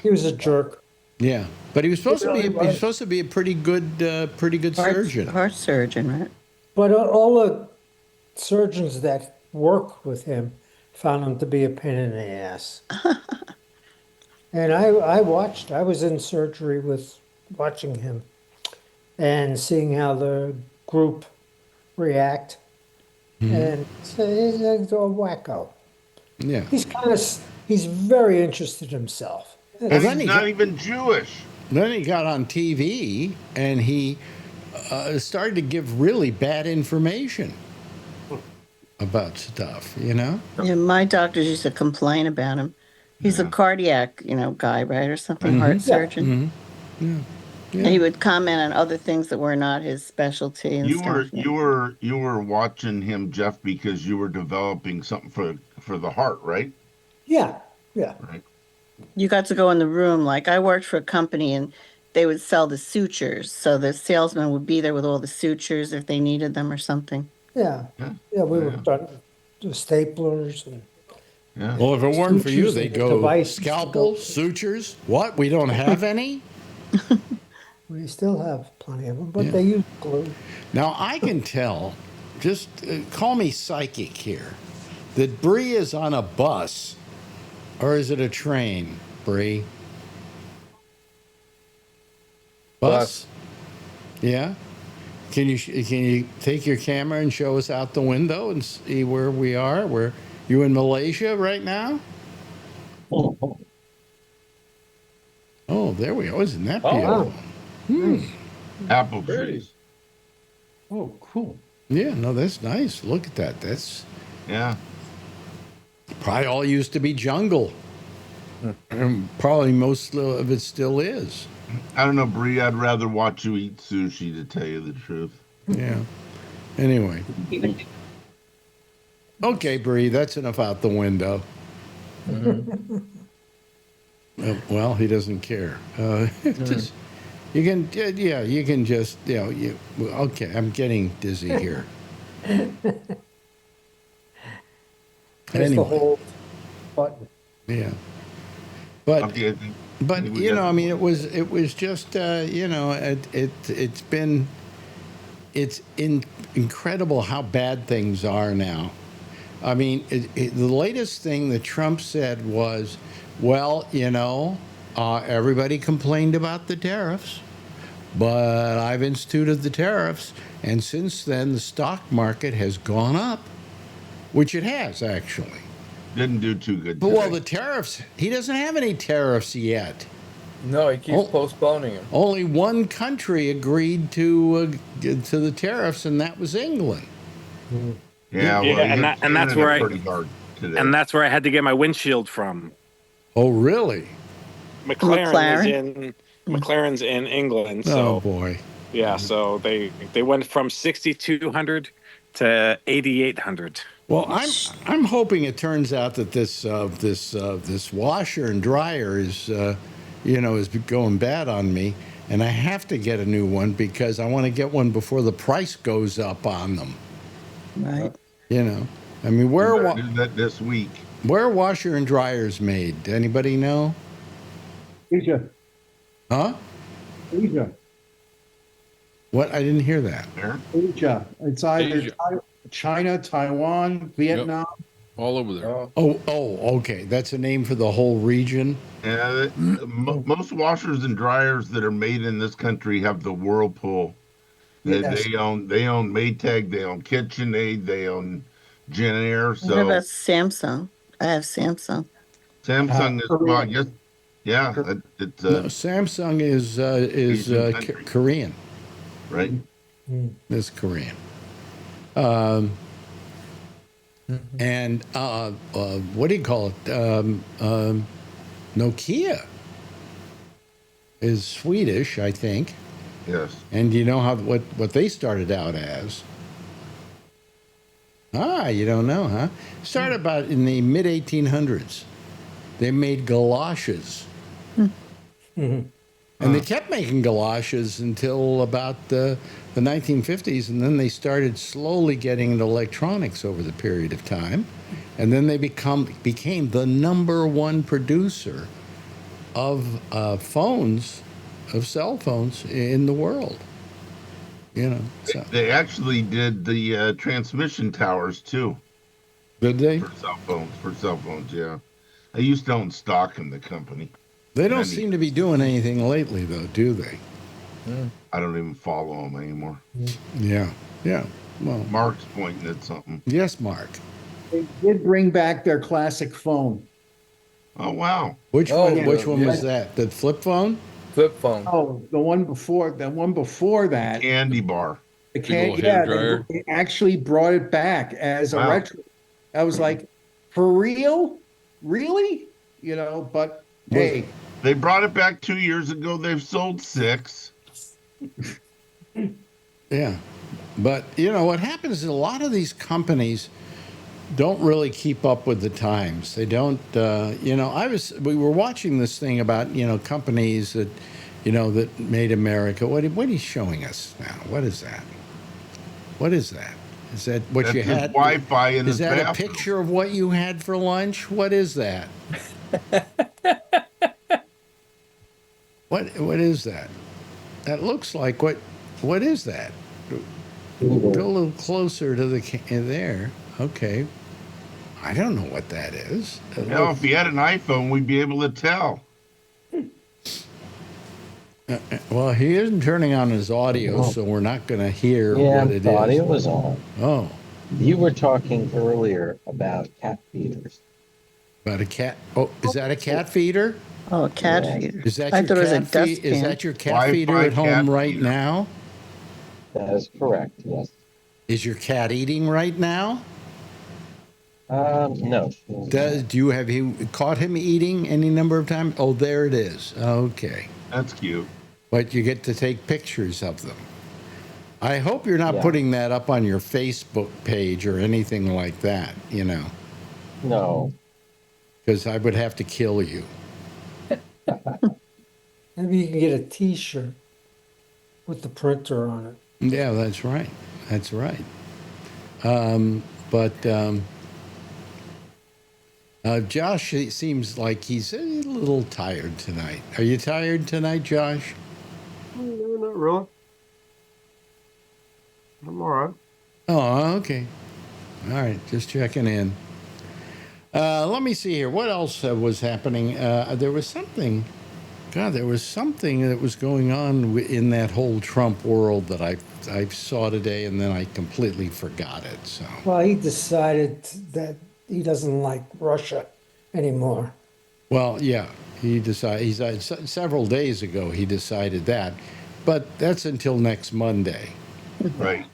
he was a jerk. Yeah, but he was supposed to be. really He was was. supposed to be a pretty good surgeon. Heart surgeon, right? But all the surgeons that work with him found him to be a pain in the ass. And I was in surgery watching him and seeing how the group react, and he's a wacko. Yeah. He's very interested himself. And Well, he's then he not got- even Jewish. Then he got on TV and he started to give really bad information about stuff, you know? Yeah, my doctors used to complain about him. He's a cardiac, guy, right, or something, heart surgeon. Yeah. And he would comment on other things that were not his specialty and You stuff. you were watching him, Jeff, because you were developing something for the heart, right? Yeah. Right. You got to go in the room. Like I worked for a company and they would sell the sutures. So the salesman would be there with all the sutures if they needed them or something. Yeah. We were done the staplers and Yeah. Well, if it weren't for you, Sutures they and go devices to scalpel, go- sutures. What? We don't have any? we still have plenty of them, but they use glue. Now, I can tell, just call me psychic here, that Bree is on a bus, or is it a train, Bree? Bus? Yeah? Can you take your camera and show us out the window and see where we are? Where you in Malaysia right now? Oh, there we go. Isn't that beautiful? Apple trees. Oh, cool. Yeah, no, that's nice. Look at that. That's Yeah. probably all used to be jungle. And probably most of it still is. I don't know, Bree. I'd rather watch you eat sushi, to tell you the truth. Yeah. Anyway. Okay, Bree, that's enough out the window. Well, he doesn't care. Just you can, you can just, okay, I'm getting dizzy here. There's the whole button. Yeah. But Okay, but I mean, it was just it's incredible how bad things are now. I mean, the latest thing that Trump said was, well, everybody complained about the tariffs, but I've instituted the tariffs, and since then the stock market has gone up, which it has actually. didn't do too good. But well, today. the tariffs, he doesn't have any tariffs yet. No, he keeps postponing them. Only one country agreed to the tariffs, and that was England. Yeah, Yeah, well, and it's that's hitting where it pretty hard today. And that's where I had to get my windshield from. Oh, really? McLaren's in England. So, Oh boy. yeah, so they went from 6,200 to 8,800. Well, I'm hoping it turns out that this washer and dryer is is going bad on me, and I have to get a new one because I want to get one before the price goes up on them. Right. I mean, where We better do that this week. where are washer and dryers made? Anybody know? Asia. Huh? Asia. What? I didn't hear that. There. Asia. It's either Asia. China, Taiwan, Vietnam. All over there. Oh, okay. That's a name for the whole region. Yeah, most washers and dryers that are made in this country have the Whirlpool. Yes. They own Maytag, they own KitchenAid, they own Genair. What So about Samsung? I have Samsung. Samsung is well, I guess, yeah, it's No, Samsung is Asian country. Korean. right. It's Korean. And what do you call it? Nokia is Swedish, I think. Yes. And you know what they started out as? You don't know, huh? Started about in the mid 1800s. They made galoshes. And they kept making galoshes until about the 1950s, and then they started slowly getting into electronics over the period of time. And then they became the #1 producer of cell phones in the world. So. They actually did the transmission towers too. Did they? For cell phones, yeah. I used to own stock in the company. They don't seem to be doing anything lately, though, do they? I don't even follow them anymore. Yeah. Well, Mark's pointing at something. yes, Mark. They did bring back their classic phone. Oh wow! Which Oh, one? Which one yeah. was that? The flip phone? Flip phone. Oh, the one before that. Candy bar. The Big old yeah, hair dryer. they actually brought it back as a Wow. retro. I was like, for real? Really? You know, but hey, They brought it back 2 years ago. They've sold 6. Yeah. But, you know, what happens is a lot of these companies don't really keep up with the times. They don't, you know, we were watching this thing about, you know, companies that, you know, that made America. What are you showing us now? What is that? What is that? Is that what That's you his had? Wi-Fi in Is his that a bathroom. picture of what you had for lunch? What is that? What is that? That looks like what is that? Go a little closer to the there. Okay. I don't know what that is. Hell, if he had an iPhone, we'd be able to tell. Well, he isn't turning on his audio, so we're not going to hear Yeah, what it the is. audio was on. Oh, You were talking earlier about cat feeders. about a cat. Oh, is that a cat feeder? Oh, a cat Yeah. feeder. Is that I your thought it was a cat feed? Is dustpan. that your cat Wi-Fi feeder at home cat right feeder. now? That is correct, yes. Is your cat eating right now? No. Do you caught him eating any number of times? Oh, there it is. Okay. That's cute. But you get to take pictures of them. I hope you're not Yeah. putting that up on your Facebook page or anything like that, you know, No. because I would have to kill you. Maybe you can get a T-shirt with the printer on it. Yeah, that's right. That's right. Josh, it seems like he's a little tired tonight. Are you tired tonight, Josh? No, not really. I'm all right. Oh, okay. All right, just checking in. Let me see here. What else was happening? There was something. God, there was something that was going on in that whole Trump world that I saw today, and then I completely forgot it. So. Well, he decided that he doesn't like Russia anymore. Well, yeah, he decided several days ago he decided that, but that's until next Monday. Right.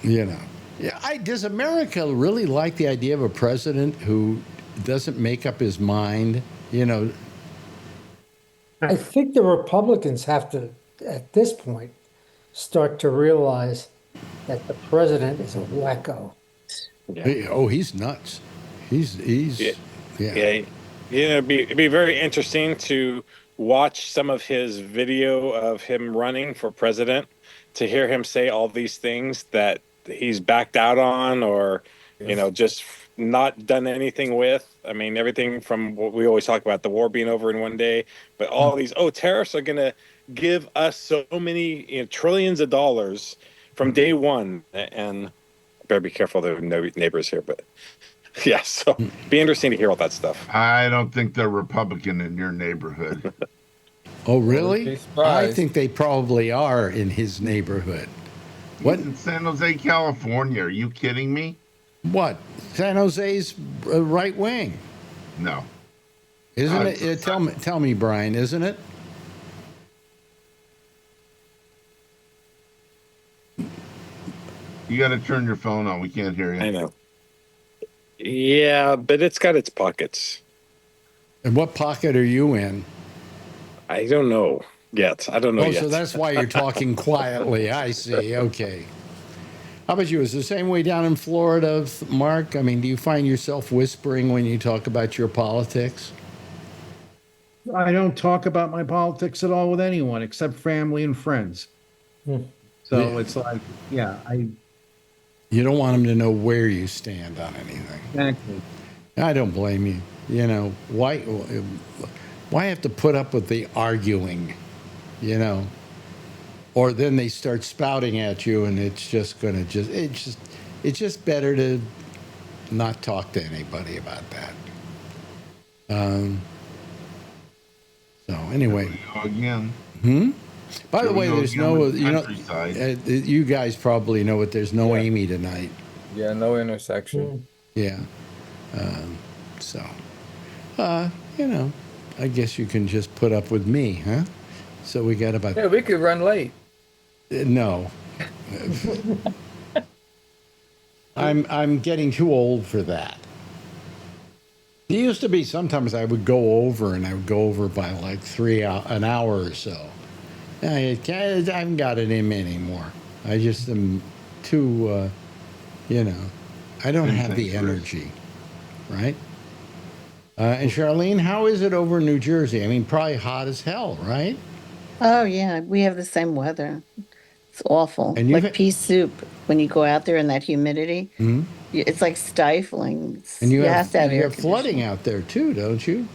You know. Yeah, does America really like the idea of a president who doesn't make up his mind? You know. I think the Republicans have to, at this point, start to realize that the president is a wacko. Yeah. He's nuts. He's Yeah. yeah. It'd be very interesting to watch some of his video of him running for president, to hear him say all these things that he's backed out on, or just not done anything with. I mean, everything from what we always talk about, the war being over in one day, but all these tariffs are going to give us so many trillions of dollars from day one, and better be careful, there are no neighbors here, but yeah, so be interesting to hear all that stuff. I don't think they're Republican in your neighborhood. Oh, really? Be surprised. I think they probably are in his neighborhood. What? He's in San Jose, California. Are you kidding me? What? San Jose's right wing, No. isn't it? Tell me, Brian, isn't it? You got to turn your phone on. We can't hear I you. know. Yeah, but it's got its pockets. And what pocket are you in? I don't know yet. I don't know Oh, yet. so that's why you're talking quietly. I see. Okay. How about you? Is it the same way down in Florida, Mark? I mean, do you find yourself whispering when you talk about your politics? I don't talk about my politics at all with anyone except family and friends. So Yeah. it's like, yeah, You don't want them to know where you stand on anything. exactly. I don't blame you. You know, why have to put up with the arguing, you know? Or then they start spouting at you, and it's just going to it's just better to not talk to anybody about that. So anyway. Again. By the way, there's no, countryside. You guys probably know it. There's no Amy tonight. Yeah, no intersection. Yeah. So, I guess you can just put up with me, huh? So we got about. Yeah, we could run late. No. I'm getting too old for that. It used to be sometimes I would go over, and I would go over by like an hour or so. I haven't got it in me anymore. I just am too, I don't have the energy, right? And Charlene, how is it over in New Jersey? I mean, probably hot as hell, right? Oh, yeah, we have the same weather. It's awful. And like pea soup, when you go out there in that humidity, it's like stifling. And you have to have air flooding out there too, don't you?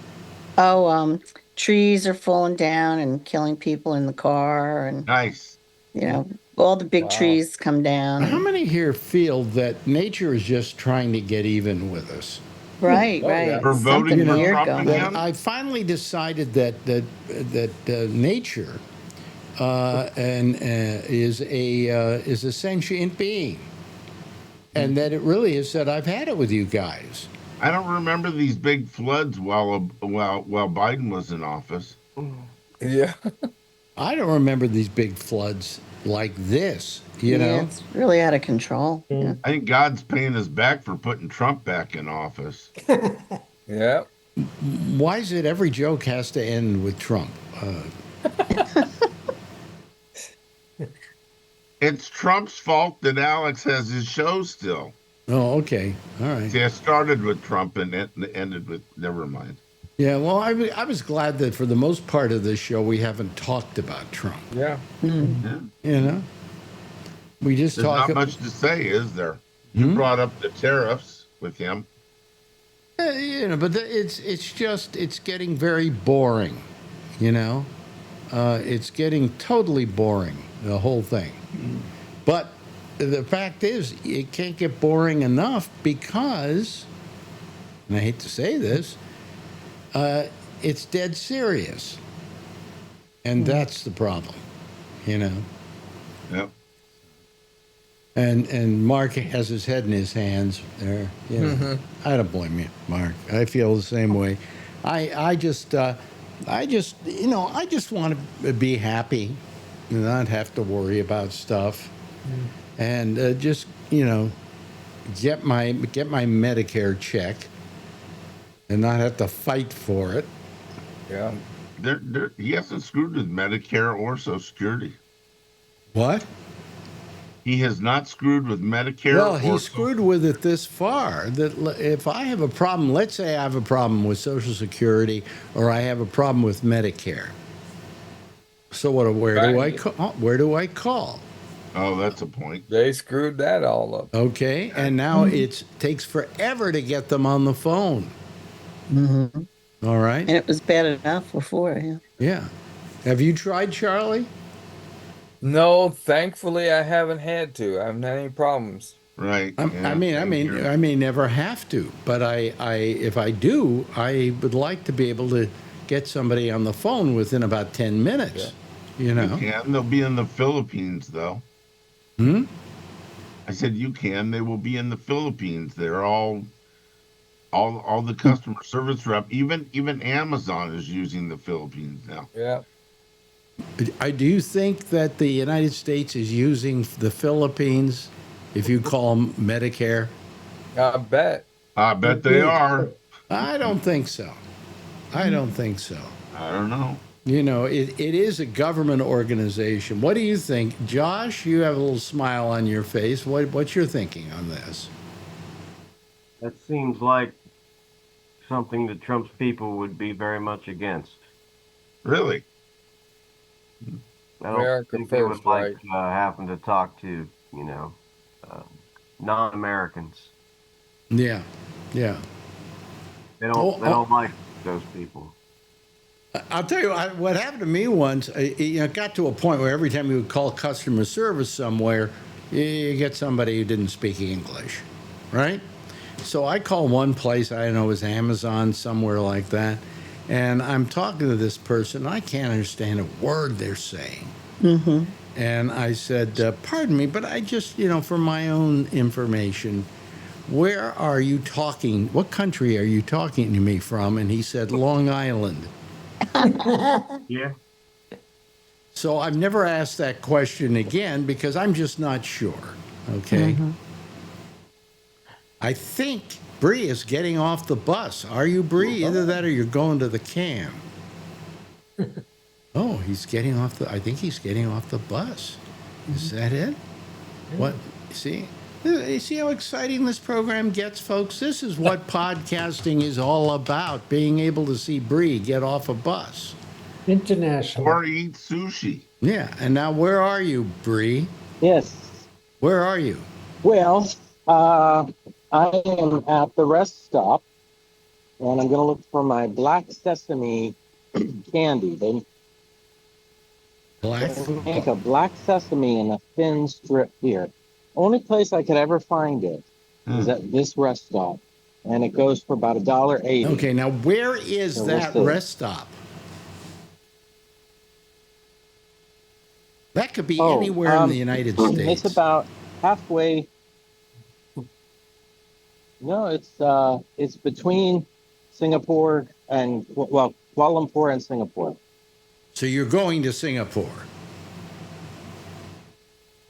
Oh, trees are falling down and killing people in the car, and nice. All the big trees come down. How many here feel that nature is just trying to get even with us? Right. For voting for Trump again? I finally decided that nature is a sentient being, and that it really has said, "I've had it with you guys." I don't remember these big floods while Biden was in office. Yeah. I don't remember these big floods like this. You know, it's really out of control. Yeah. I think God's paying us back for putting Trump back in office. Yeah. Why is it every joke has to end with Trump? It's Trump's fault that Alex has his show still. Oh, okay. All right. See, I started with Trump and it ended with, never mind. Yeah, well, I was glad that for the most part of this show, we haven't talked about Trump. Yeah. Yeah. We just There's talk. not much to say, is there? You brought up the tariffs with him. But it's getting very boring. It's getting totally boring, the whole thing. But the fact is, it can't get boring enough because, and I hate to say this, it's dead serious. And that's the problem, Yep. And Mark has his head in his hands there. I don't blame you, Mark. I feel the same way. I just want to be happy and not have to worry about stuff. And just get my Medicare check and not have to fight for it. Yeah. He hasn't screwed with Medicare or Social Security. What? He has not screwed with Medicare. Well, he screwed with it this far that if I have a problem, let's say I have a problem with Social Security or I have a problem with Medicare. So where do I call? Oh, that's a point. They screwed that all up. Okay, and now it takes forever to get them on the phone. All right. And it was bad enough before. Yeah. Have you tried, Charlie? No, thankfully I haven't had to. I haven't had any problems. Right. I may never have to, but if I do, I would like to be able to get somebody on the phone within about 10 minutes. You can. They'll be in the Philippines, though. I said you can. They will be in the Philippines. They're all the customer service rep. Even Amazon is using the Philippines now. Yeah. Do you think that the United States is using the Philippines, if you call them Medicare? I bet they are. I don't think so. I don't know. It is a government organization. What do you think? Josh, you have a little smile on your face. What's your thinking on this? That seems like something that Trump's people would be very much against. Really? I don't think they would like having to talk to, non-Americans. Yeah. They don't like those people. I'll tell you what happened to me once. It got to a point where every time you would call customer service somewhere, you get somebody who didn't speak English, right? So I call one place, I don't know, it was Amazon, somewhere like that, and I'm talking to this person. I can't understand a word they're saying. Mm-hmm. And I said, pardon me, but I just, for my own information, where are you talking? What country are you talking to me from? And he said, Long Island. Yeah. So I've never asked that question again because I'm just not sure. Okay. Mm-hmm. I think Bree is getting off the bus. Are you, Bree? Either that or you're going to the cam. Oh, he's getting off I think he's getting off the bus. Is that it? What? See? You see how exciting this program gets, folks? This is what podcasting is all about, being able to see Bree get off a bus. International. Or eat sushi. Yeah, and now where are you, Bree? Yes. Where are you? Well, I am at the rest stop, and I'm going to look for my black sesame candy. They make a black sesame in a thin strip here. Only place I could ever find it is at this rest stop, and it goes for about $1.80. Okay, now where is So that we'll see. rest stop? That could be Oh, anywhere in the United States. It's about halfway. No, it's between Singapore and Kuala Lumpur and Singapore. So you're going to Singapore.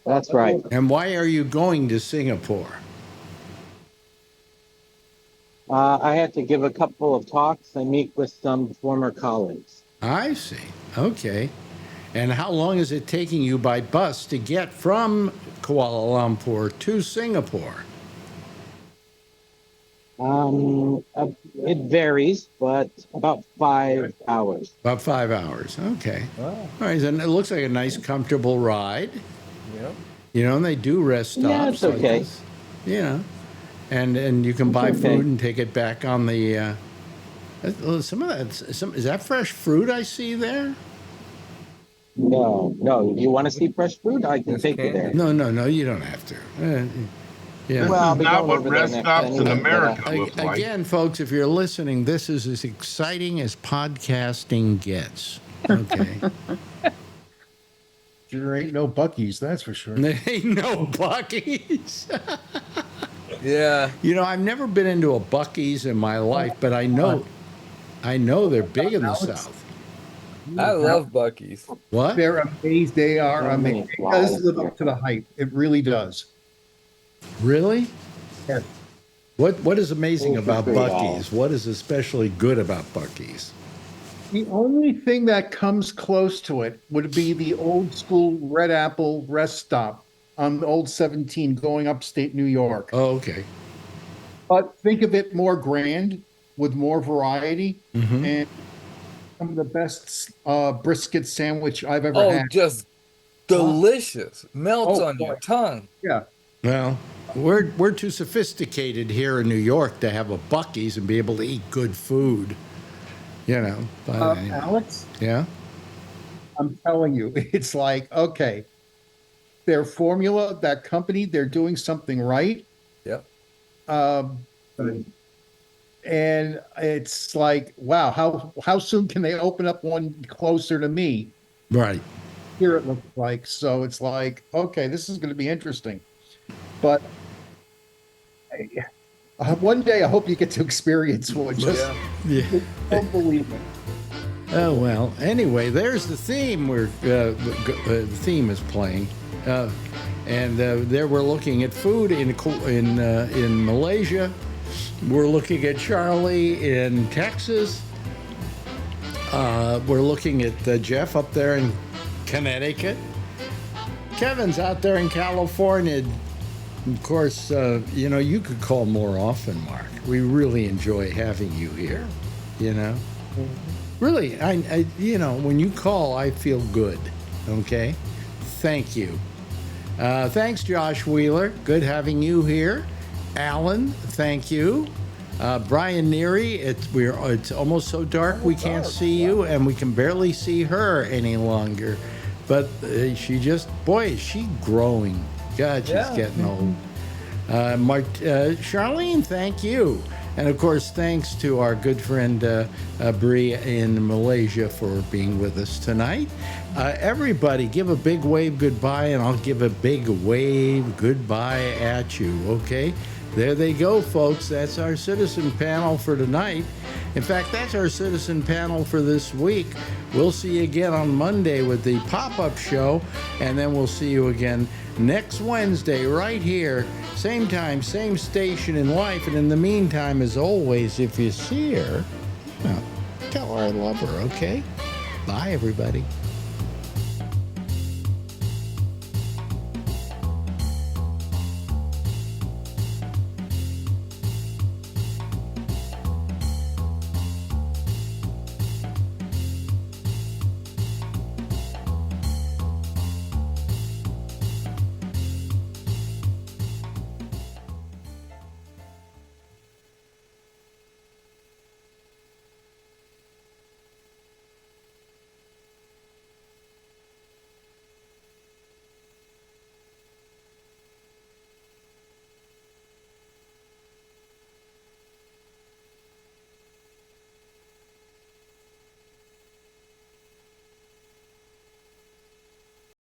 That's right. And why are you going to Singapore? I had to give a couple of talks and meet with some former colleagues. I see. Okay. And how long is it taking you by bus to get from Kuala Lumpur to Singapore? It varies, but about 5 hours. About 5 hours. Okay. Wow. All right. And it looks like a nice, comfortable ride. Yep. And they do rest stops. Yeah, it's okay. And you can buy It's okay. food and take it back on the. Some of that. Is that fresh fruit I see there? No. You want to see fresh fruit? I can take you there. No. You don't have to. Yeah. This Well, is we not go what over there rest next stops in anyway, but, America look like. Again, folks, if you're listening, this is as exciting as podcasting gets. Okay. There ain't no Buc-ee's, that's for sure. There ain't no Buc-ee's. Yeah. I've never been into a Buc-ee's in my life, but I know they're big in the South. I love Buc-ee's. What? They're amazing. They are amazing. It does live up to the hype. It really does. Really? Yes. What is amazing about $3. Buc-ee's? What is especially good about Buc-ee's? The only thing that comes close to it would be the old school Red Apple rest stop on the old 17 going upstate New York. Oh, okay. But think of it more grand with more variety Mm-hmm. and some of the best brisket sandwich I've ever Oh, had. just delicious. Melts Oh, on your boy. tongue. Yeah. Well, we're too sophisticated here in New York to have a Buc-ee's and be able to eat good food. But Alex, yeah. I'm telling you, it's like, okay, their formula, that company, they're doing something right. Yep. And it's like, wow, how soon can they open up one closer to me? Right. Here it looks like. So it's like, okay, this is going to be interesting. But one day I hope you get to experience one. Just Yeah. don't believe it. Oh well. Anyway, there's the theme. The theme is playing, and there we're looking at food in Malaysia. We're looking at Charlie in Texas. We're looking at Jeff up there in Connecticut. Kevin's out there in California. Of course, you could call more often, Mark. We really enjoy having you here. Really, I when you call, I feel good. Okay, thank you. Thanks, Josh Wheeler. Good having you here. Alan, thank you. Brian Neary, it's almost so dark we can't see you, and we can barely see her any longer. But is she growing? God, she's getting old. Charlene, thank you. And of course, thanks to our good friend Bree in Malaysia for being with us tonight. Everybody, give a big wave goodbye, and I'll give a big wave goodbye at you, okay? There they go, folks. That's our citizen panel for tonight. In fact, that's our citizen panel for this week. We'll see you again on Monday with the pop-up show, and then we'll see you again next Wednesday right here, same time, same station in life. And in the meantime, as always, if you see her, tell her I love her, okay? Bye, everybody.